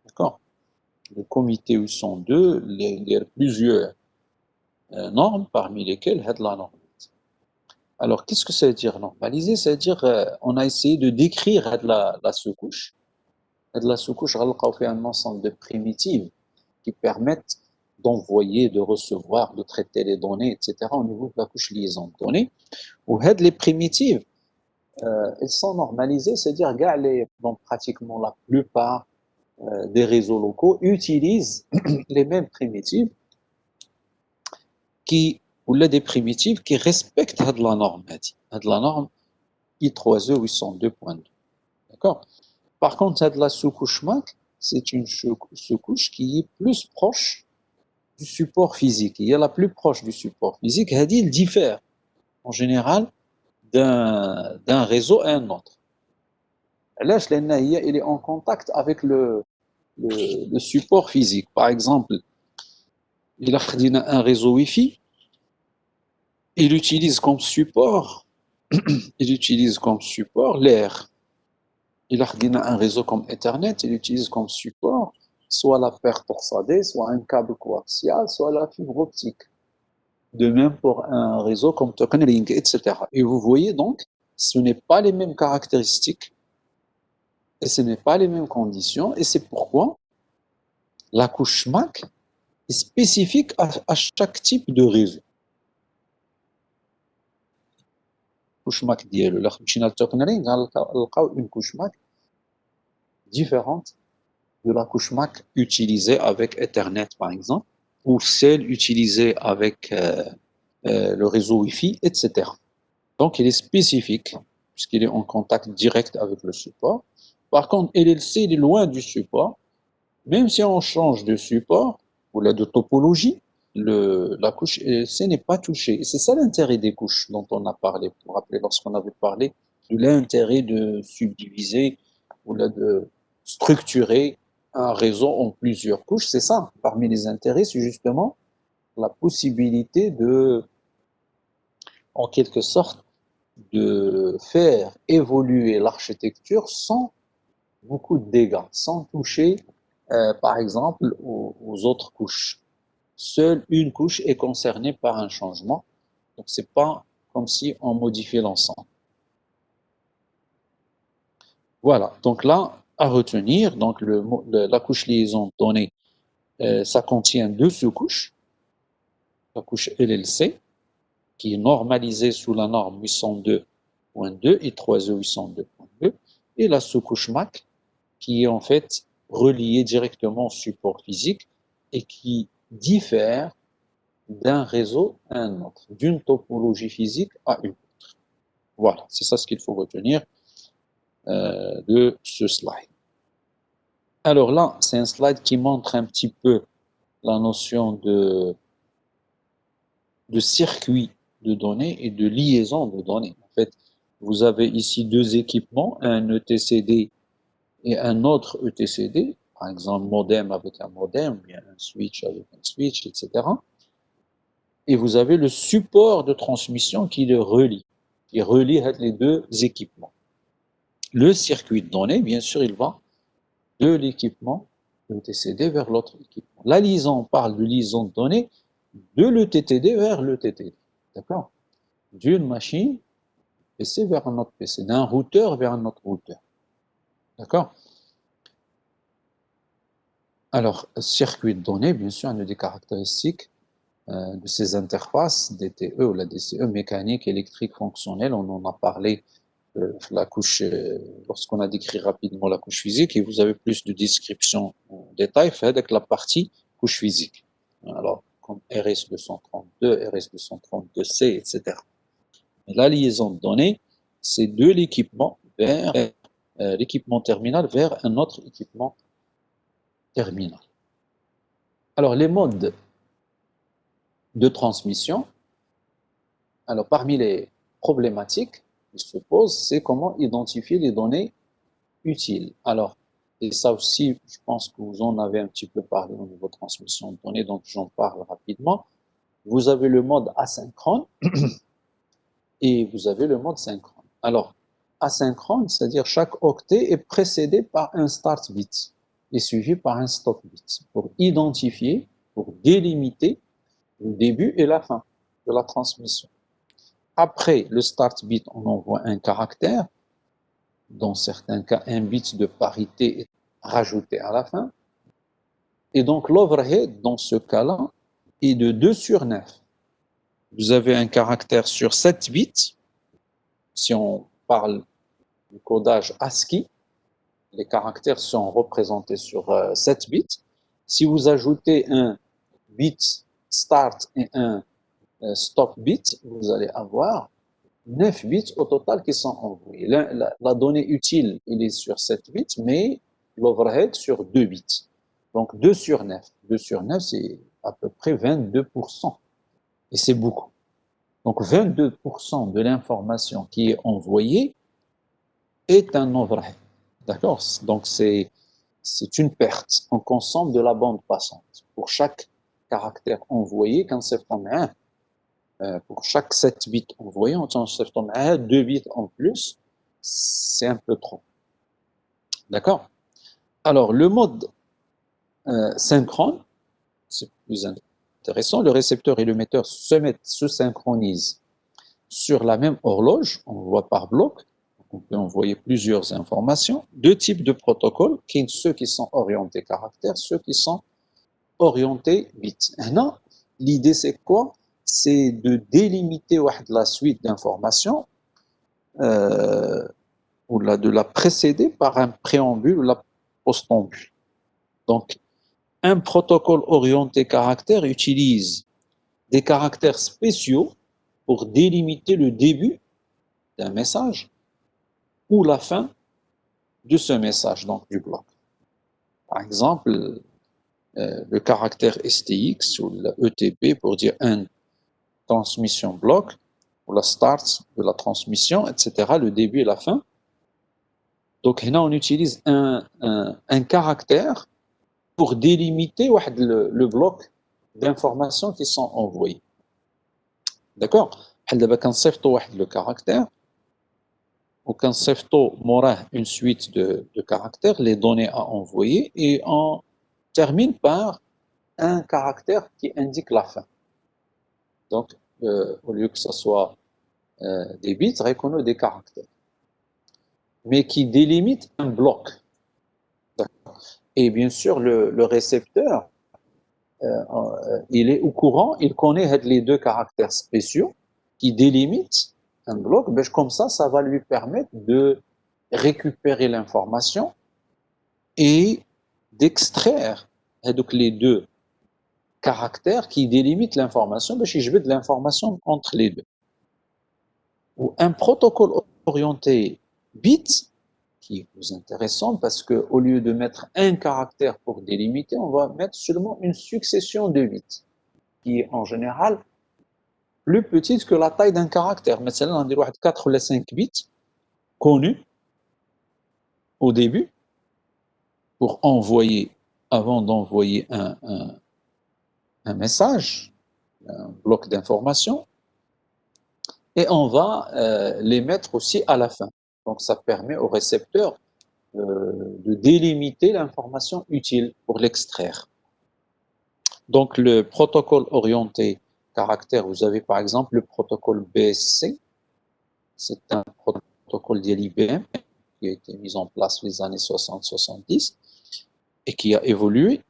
D'accord? Le comité 802, il y a plusieurs normes parmi lesquelles la norme. Alors, qu'est-ce que ça veut dire normaliser? Ça veut dire on a essayé de décrire la sous-couche. La sous-couche, on fait un ensemble de primitives qui permettent d'envoyer, de recevoir, de traiter les données, etc. au niveau de la couche liaison de données. Ou les primitives, elles sont normalisées, c'est-à-dire dans pratiquement la plupart des réseaux locaux utilisent les mêmes primitives ou des primitives qui respectent la norme, la norme I3E 802.2. D'accord? Par contre, la sous-couche MAC, c'est une sous-couche qui est plus proche du support physique. Il y a la plus proche du support physique, il diffère en général d'un réseau à un autre. Là, il est en contact avec le support physique. Par exemple, il a un réseau Wi-Fi, il utilise comme support l'air. Il a un réseau comme Ethernet, il utilise comme support soit la paire torsadée, soit un câble coaxial, soit la fibre optique. De même pour un réseau comme Token Link, etc. Et vous voyez donc, ce n'est pas les mêmes caractéristiques et ce n'est pas les mêmes conditions, et c'est pourquoi la couche MAC est spécifique à chaque type de réseau. Couche MAC ديالو لا مشينا للتوكن رينج غنلقاو une couche MAC différente de la couche MAC utilisée avec Ethernet par exemple, ou celle utilisée avec le réseau Wi-Fi, etc. Donc, il est spécifique, puisqu'il est en contact direct avec le support. Par contre, LLC, il est loin du support. Même si on change de support ou là, de topologie, la couche LLC n'est pas touchée. Et c'est ça l'intérêt des couches dont on a parlé. Vous vous rappelez, lorsqu'on avait parlé de l'intérêt de subdiviser ou là, de structurer un réseau en plusieurs couches, c'est ça. Parmi les intérêts, c'est justement la possibilité de, en quelque sorte, de faire évoluer l'architecture sans beaucoup de dégâts, sans toucher, par exemple, aux autres couches. Seule une couche est concernée par un changement, donc c'est pas comme si on modifiait l'ensemble. Voilà, donc là, à retenir, donc la couche liaison donnée, ça contient deux sous-couches, la couche LLC, qui est normalisée sous la norme 802.2 et 3E 802.2, et la sous-couche MAC, qui est en fait reliée directement au support physique et qui diffère d'un réseau à un autre, d'une topologie physique à une autre. Voilà, c'est ça ce qu'il faut retenir de ce slide. Alors là, c'est un slide qui montre un petit peu la notion de circuit de données et de liaison de données. En fait, vous avez ici deux équipements, un ETCD et un autre ETCD, par exemple modem avec un modem, bien un switch avec un switch, etc. Et vous avez le support de transmission qui relie les deux équipements. Le circuit de données, bien sûr, il va de l'équipement ETCD vers l'autre équipement. La liaison, on parle de liaison de données de l'ETTD vers l'ETTD. D'accord? D'une machine PC vers un autre PC, d'un routeur vers un autre routeur. D'accord? Alors, circuit de données, bien sûr, une des caractéristiques de ces interfaces DTE ou la DCE, mécanique, électrique, fonctionnelle, on en a parlé la couche, lorsqu'on a décrit rapidement la couche physique, et vous avez plus de description en détail, fait avec la partie couche physique. Alors, comme RS232, RS232C, etc. Et la liaison de données, c'est de l'équipement vers l'équipement terminal vers un autre équipement terminal. Alors, les modes de transmission, alors parmi les problématiques qui se posent, c'est comment identifier les données utiles. Alors, et ça aussi, je pense que vous en avez un petit peu parlé au niveau de transmission de données, donc j'en parle rapidement. Vous avez le mode asynchrone et vous avez le mode synchrone. Alors, asynchrone, c'est-à-dire chaque octet est précédé par un start bit et suivi par un stop bit pour identifier, pour délimiter le début et la fin de la transmission. Après le start bit, on envoie un caractère, dans certains cas un bit de parité est rajouté à la fin, et donc l'overhead dans ce cas-là est de 2 sur 9. Vous avez un caractère sur 7 bits, si on parle du codage ASCII, les caractères sont représentés sur 7 bits. Si vous ajoutez un bit start et un stop bit, vous allez avoir 9 bits au total qui sont envoyés. La donnée utile, il est sur 7 bits, mais l'overhead sur 2 bits. Donc 2 sur 9. 2 sur 9, c'est à peu près 22%. Et c'est beaucoup. Donc 22% de l'information qui est envoyée est un overhead. D'accord? Donc c'est une perte. On consomme de la bande passante. Pour chaque caractère envoyé, quand c'est pour chaque 7 bits envoyés, on a 2 bits en plus, c'est un peu trop. D'accord? Alors, le mode synchrone, c'est plus intéressant. Le récepteur et l'émetteur se synchronisent sur la même horloge, on voit par bloc. On peut envoyer plusieurs informations. Deux types de protocoles, ceux qui sont orientés caractères, ceux qui sont orientés bits. Non, l'idée c'est quoi? C'est de délimiter la suite d'informations ou de la précéder par un préambule ou la postambule. Donc, un protocole orienté caractère utilise des caractères spéciaux pour délimiter le début d'un message ou la fin de ce message, donc du bloc. Par exemple, le caractère STX ou le ETP pour dire un transmission bloc, ou la start de la transmission, etc., le début et la fin. Donc là, on utilise un caractère pour délimiter le bloc d'informations qui sont envoyées. D'accord? دابا كنصيفطوا le caractère وكنصيفطوا موراه une suite de caractères, les données à envoyer, et on termine par un caractère qui indique la fin. Donc, au lieu que ce soit des bits, reconnaît des caractères, mais qui délimitent un bloc. Et bien sûr, le récepteur, il est au courant, il connaît les deux caractères spéciaux qui délimitent un bloc, comme ça va lui permettre de récupérer l'information et d'extraire les deux caractères qui délimitent l'information, je veux de l'information entre les deux. Ou un protocole orienté bit, qui est plus intéressant parce qu'au lieu de mettre un caractère pour délimiter, on va mettre seulement une succession de bits, qui est en général plus petite que la taille d'un caractère. Mais celle-là, on dirait 4 ou 5 bits connus au début pour envoyer, avant d'envoyer un message, un bloc d'information, et on va les mettre aussi à la fin. Donc ça permet au récepteur de délimiter l'information utile pour l'extraire. Donc le protocole orienté caractère, vous avez par exemple le protocole BSC, c'est un protocole de l'IBM qui a été mis en place les années 60-70 et qui a évolué,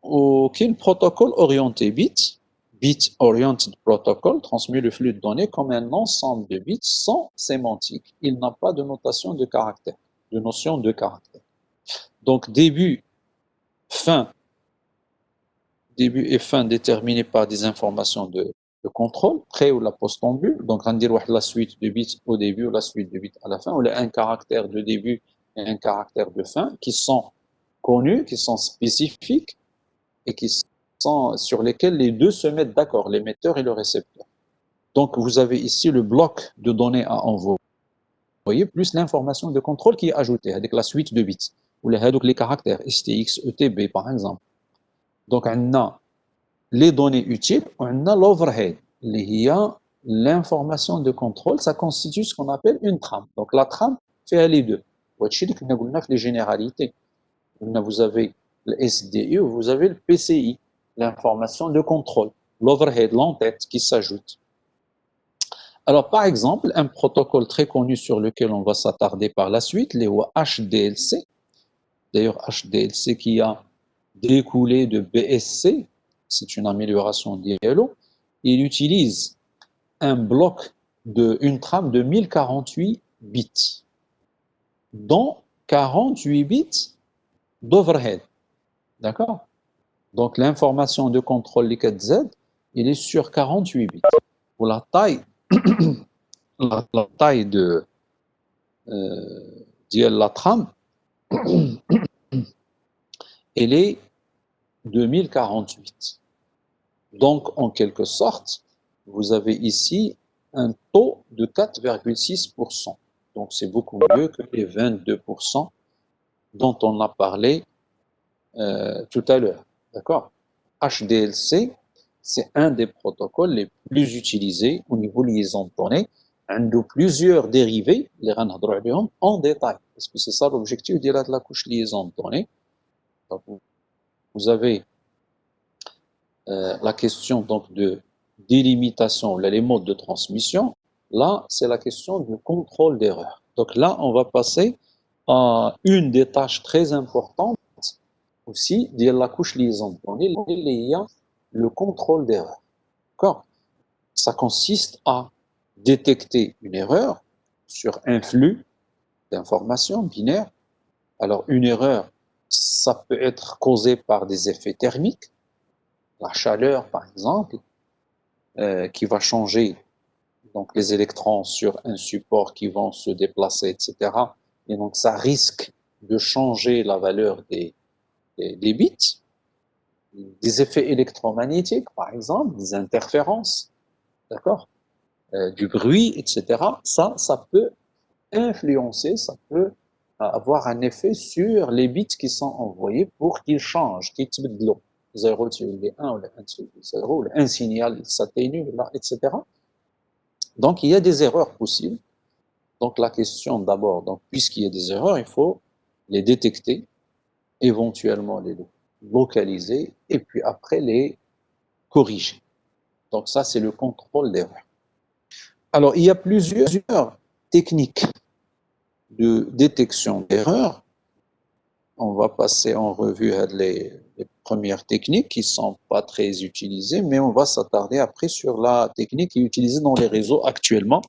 qui est le protocole orienté bit, Bit Oriented Protocol, transmet le flux de données comme un ensemble de bits sans sémantique. Il n'a pas de notation de caractère, de notion de caractère. Donc début et fin déterminés par des informations de contrôle, pré ou la postambule. Donc on dit la suite de bits au début ou la suite de bits à la fin, ou un caractère de début et un caractère de fin qui sont connus, qui sont spécifiques et sur lesquels les deux se mettent d'accord, l'émetteur et le récepteur. Donc vous avez ici le bloc de données à envoyer plus l'information de contrôle qui est ajoutée avec la suite de bits, ou les caractères STX, ETB par exemple. Donc on a les données utiles, on a l'overhead, l'information de contrôle, ça constitue ce qu'on appelle une trame. Donc la trame fait les deux. Les généralités. Vous avez le SDI ou vous avez le PCI, l'information de contrôle, l'overhead, l'entête qui s'ajoute. Alors, par exemple, un protocole très connu sur lequel on va s'attarder par la suite, les HDLC. D'ailleurs, HDLC qui a découlé de BSC, c'est une amélioration d'ILO. Il utilise un bloc une trame de 1048 bits, dont 48 bits d'overhead. D'accord? Donc, l'information de contrôle liquide Z, il est sur 48 bits. Pour la taille, la taille de la trame, elle est de 1048. Donc, en quelque sorte, vous avez ici un taux de 4,6%. Donc, c'est beaucoup mieux que les 22% dont on a parlé tout à l'heure. D'accord? HDLC, c'est un des protocoles les plus utilisés au niveau liaison de données. Il y a plusieurs dérivés, les renadrons en détail, parce que c'est ça l'objectif de la couche liaison de données. Donc, vous avez la question donc de délimitation, les modes de transmission. Là, c'est la question du contrôle d'erreur. Donc là, on va passer à une des tâches très importantes aussi de la couche liaison de données, il y a le contrôle d'erreur. D'accord? Ça consiste à détecter une erreur sur un flux d'informations binaires. Alors, une erreur, ça peut être causé par des effets thermiques, la chaleur par exemple, qui va changer donc les électrons sur un support qui vont se déplacer, etc. Et donc ça risque de changer la valeur des bits, des effets électromagnétiques par exemple, des interférences, d'accord, du bruit, etc. Ça peut influencer, ça peut avoir un effet sur les bits qui sont envoyés pour qu'ils changent, qu'ils تبدلوا. 0 تولي 1 ولا 1 تولي 0 ولا un signal s'atténue, etc. Donc il y a des erreurs possibles. Donc la question d'abord, donc puisqu'il y a des erreurs, il faut les détecter, éventuellement les localiser et puis après les corriger. Donc ça c'est le contrôle d'erreur. Alors il y a plusieurs techniques de détection d'erreurs. On va passer en revue les premières techniques qui ne sont pas très utilisées, mais on va s'attarder après sur la technique qui est utilisée dans les réseaux actuellement,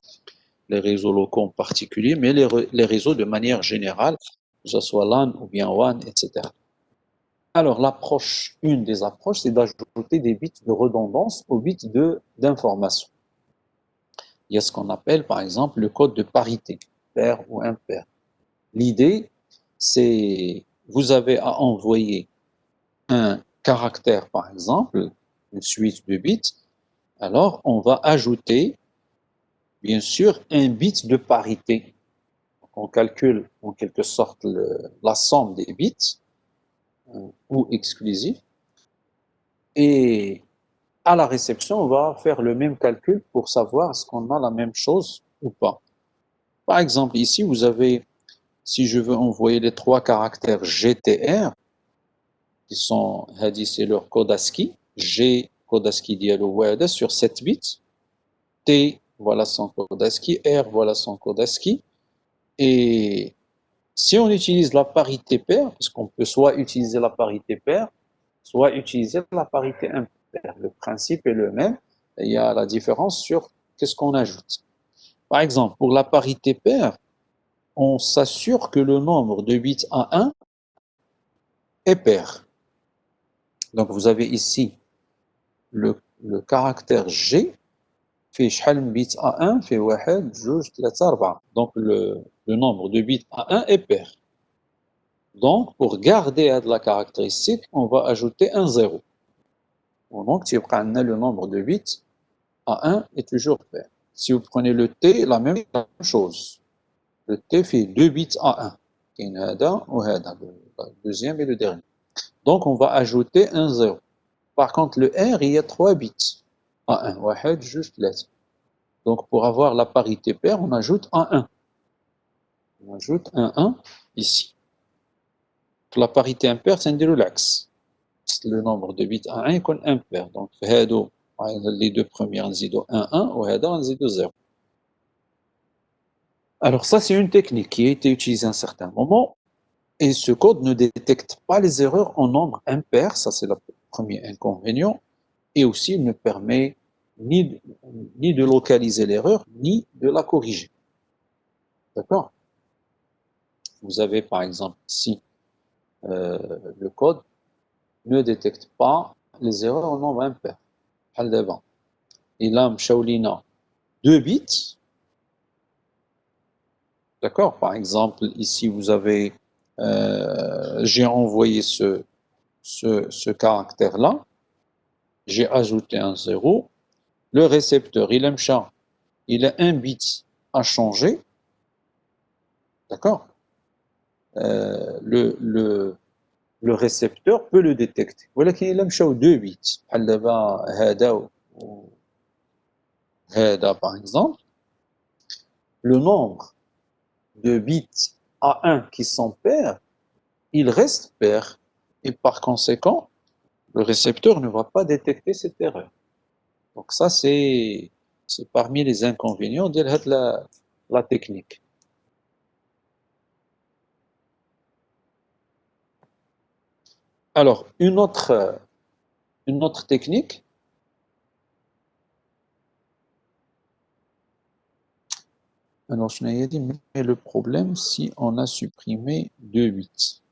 les réseaux locaux en particulier, mais les réseaux de manière générale, que ce soit LAN ou bien WAN, etc. Alors, une des approches, c'est d'ajouter des bits de redondance aux bits d'information. Il y a ce qu'on appelle, par exemple, le code de parité, pair ou impair. L'idée, c'est vous avez à envoyer un caractère, par exemple, une suite de bits, alors on va ajouter, bien sûr, un bit de parité. Donc, on calcule en quelque sorte la somme des bits, ou exclusif, et à la réception, on va faire le même calcul pour savoir est-ce qu'on a la même chose ou pas. Par exemple, ici, vous avez, si je veux envoyer les 3 caractères GTR, qui sont, c'est leur code ASCII, G, code ASCII dialogue sur 7 bits, T, voilà son code ASCII, R, voilà son code ASCII, et si on utilise la parité paire, parce qu'on peut soit utiliser la parité paire, soit utiliser la parité impaire. Le principe est le même, il y a la différence sur qu'est-ce qu'on ajoute. Par exemple, pour la parité paire, on s'assure que le nombre de bits à 1 est pair. Donc vous avez ici le caractère G fait شحال من bits à 1 fait 1 2 3 4. Donc le nombre de bits à 1 est pair. Donc pour garder la caractéristique, on va ajouter un 0. Donc le nombre de bits à 1 est toujours pair. Si vous prenez le T, la même chose. Le T fait 2 bits à 1. Le deuxième et le dernier. Donc on va ajouter un 0. Par contre, le R, il y a 3 bits à 1. 1, juste lettre. Donc pour avoir la parité paire, on ajoute un 1. On ajoute un 1 ici. Pour la parité impaire, c'est l'axe. Le nombre de bits à 1 est impair. Donc les deux premières, on 1, 1, ou on 0. Alors ça, c'est une technique qui a été utilisée à un certain moment. Et ce code ne détecte pas les erreurs en nombre impair. Ça, c'est le premier inconvénient. Et aussi, il ne permet ni de localiser l'erreur, ni de la corriger. D'accord? Vous avez par exemple ici le code ne détecte pas les erreurs en nombre impair. Il a Shaolina 2 bits. D'accord? Par exemple, ici vous avez, j'ai envoyé ce caractère-là, j'ai ajouté un 0. Le récepteur, il aime ça, il a un bit à changer. D'accord? euh, le, le, le récepteur peut le détecter. ولكن إلا مشاو 2 bits بحال دابا هذا وهذا par exemple, le nombre de bits A1 qui sont pairs, il reste pair et par conséquent, le récepteur ne va pas détecter cette erreur. Donc ça, c'est parmi les inconvénients de la technique. Alors, une autre technique, alors je n'ai dit, mais le problème, si on a supprimé 2 bits.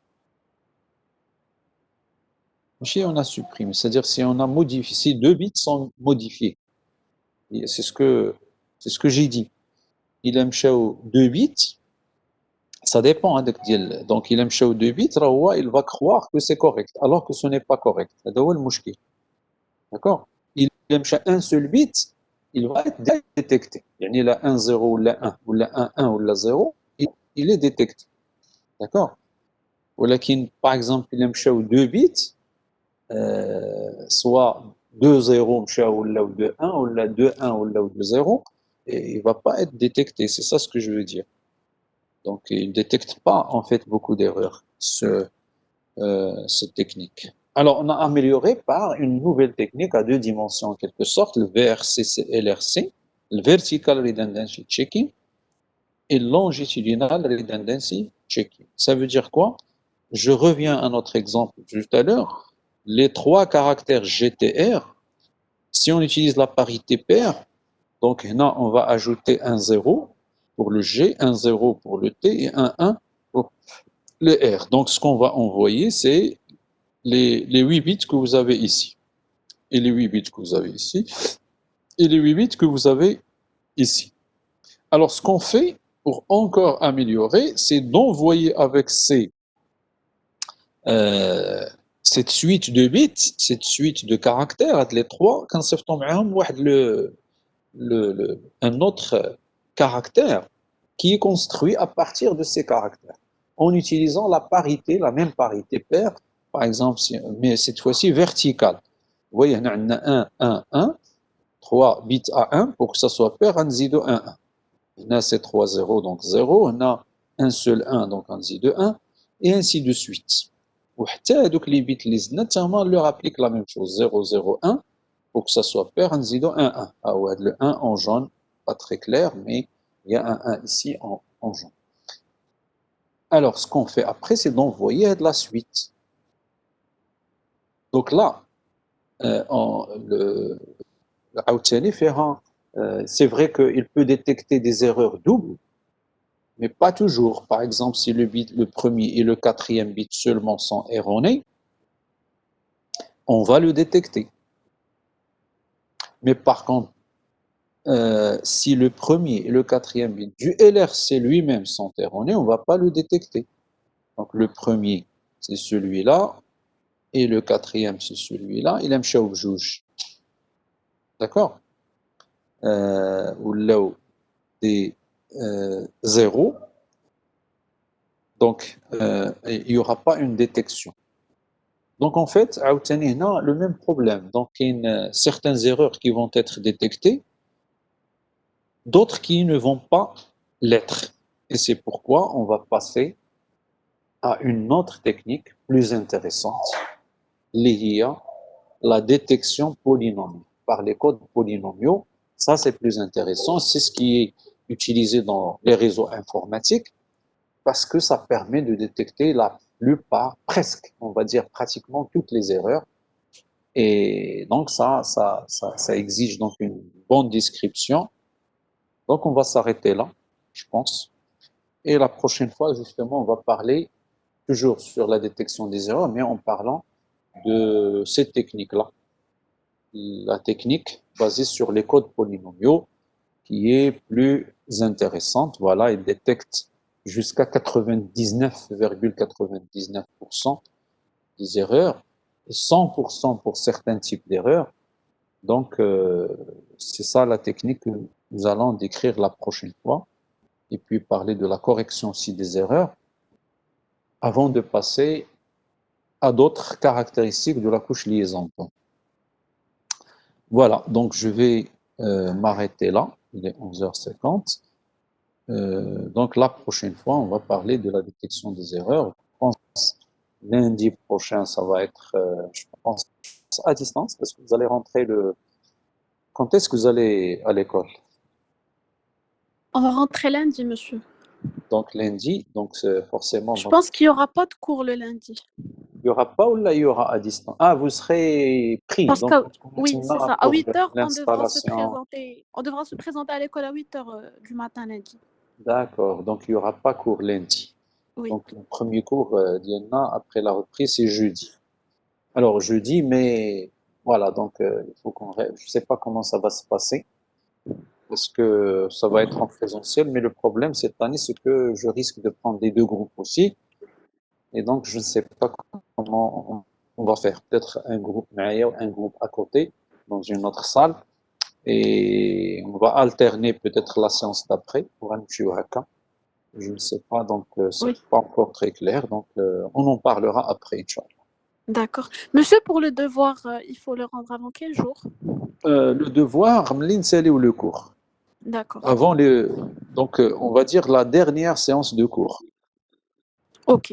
Si on a supprimé, c'est-à-dire si on a modifié, si deux bits sont modifiés. C'est ce que j'ai dit. Il aime deux bits, ça dépend. Donc il aime 2 bits, il va croire que c'est correct, alors que ce n'est pas correct. C'est le mushkil. D'accord? Il aime un seul bit, il va être détecté. Il a 1, 0 ou la 1, ou la 1, 1 ou la 0, il est détecté. D'accord? Ou par exemple, il aime 2 bits, soit 2 0 ou 2 1 ou 2 1 ou 2 0, et il ne va pas être détecté. C'est ça ce que je veux dire. Donc, il ne détecte pas en fait beaucoup d'erreurs, cette technique. Alors, on a amélioré par une nouvelle technique à deux dimensions en quelque sorte, le VRC-LRC, le Vertical Redundancy Checking, et Longitudinal Redundancy Checking. Ça veut dire quoi? Je reviens à notre exemple tout à l'heure. Les trois caractères GTR, si on utilise la parité paire, donc là, on va ajouter un 0 pour le G, un 0 pour le T et un 1 pour le R. Donc, ce qu'on va envoyer, c'est les 8 bits que vous avez ici, et les 8 bits que vous avez ici, et les 8 bits que vous avez ici. Alors, ce qu'on fait pour encore améliorer, c'est d'envoyer avec euh, cette suite de bits, cette suite de caractères, les trois, quand un autre caractère qui est construit à partir de ces caractères, en utilisant la parité, la même parité paire, par exemple, mais cette fois-ci verticale. Vous voyez, on a 1, 1, 1, 3 bits à 1, pour que ça soit paire, on dit 1, 1. On a ces 3 0, donc 0, on a un seul 1, donc on dit 1, et ainsi de suite. Donc les bits les on leur applique la même chose, 0, 0, 1, pour que ça soit paire, on dit 1, 1. Ah ouais, le 1 en jaune, pas très clair, mais il y a un 1 ici en jaune. Alors, ce qu'on fait après, c'est d'envoyer de la suite. Donc là, le Aoutani fera, c'est vrai qu'il peut détecter des erreurs doubles, mais pas toujours. Par exemple, si le premier et le quatrième bit seulement sont erronés, on va le détecter. Mais par contre, si le premier et le quatrième bit du LRC lui-même sont erronés, on ne va pas le détecter. Donc le premier, c'est celui-là, et le quatrième, c'est celui-là. Il aime bjouj. D'accord? Ou là où des 0, donc il n'y aura pas une détection. Donc en fait, عاوتاني هنا le même problème. Donc il y a certaines erreurs qui vont être détectées, d'autres qui ne vont pas l'être. Et c'est pourquoi on va passer à une autre technique plus intéressante, liée à la détection polynomiale par les codes polynomiaux. Ça, c'est plus intéressant. C'est ce qui est utilisé dans les réseaux informatiques parce que ça permet de détecter la plupart, presque, on va dire pratiquement toutes les erreurs. Et donc, ça exige donc une bonne description. Donc, on va s'arrêter là, je pense. Et la prochaine fois, justement, on va parler toujours sur la détection des erreurs, mais en parlant de cette technique-là. La technique basée sur les codes polynomiaux qui est plus intéressante. Voilà, il détecte jusqu'à 99,99% des erreurs et 100% pour certains types d'erreurs. Donc, c'est ça la technique que nous allons décrire la prochaine fois et puis parler de la correction aussi des erreurs avant de passer à d'autres caractéristiques de la couche liaison. Voilà, donc je vais m'arrêter là. Il est 11h50. Donc la prochaine fois, on va parler de la détection des erreurs. Je pense lundi prochain, ça va être, je pense, à distance, parce que vous allez rentrer le... Quand est-ce que vous allez à l'école? On va rentrer lundi, monsieur. Donc lundi, donc forcément... Je pense qu'il n'y aura pas de cours le lundi. Il n'y aura pas ou là, il y aura à distance? Ah, vous serez pris, Parce donc que, oui, c'est ça. À pour 8 heures, on devra se l'installation. présenter. On devra se présenter à l'école à 8 heures du matin lundi. D'accord, donc il n'y aura pas cours lundi. Oui. Donc le premier cours d'IENA après la reprise, c'est jeudi. Alors, jeudi, mais voilà, donc il faut qu'on rêve. Je sais pas comment ça va se passer. Est-ce que ça va être en présentiel? Mais le problème cette année, c'est que je risque de prendre les deux groupes aussi. Et donc, je ne sais pas comment on va faire. Peut-être un groupe معايا, un groupe à côté, dans une autre salle. Et on va alterner peut-être la séance d'après pour un petit haka. Je ne sais pas, donc c'est Oui, pas encore très clair. Donc, on en parlera après, Inch'Allah. d'accord. Monsieur, pour le devoir, il faut le rendre avant quel jour? Le devoir, Mlin, c'est où le cours? D'accord. Avant donc, on va dire la dernière séance de cours. Ok.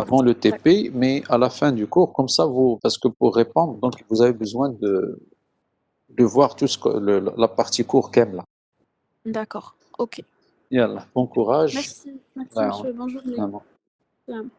Avant le D'accord. TP, mais à la fin du cours, comme ça, parce que pour répondre, donc vous avez besoin de voir tout la partie cours qu'aime là. D'accord. Ok. Yallah, bon courage. Merci. Merci, Là, monsieur. Bonne journée. on- Salam.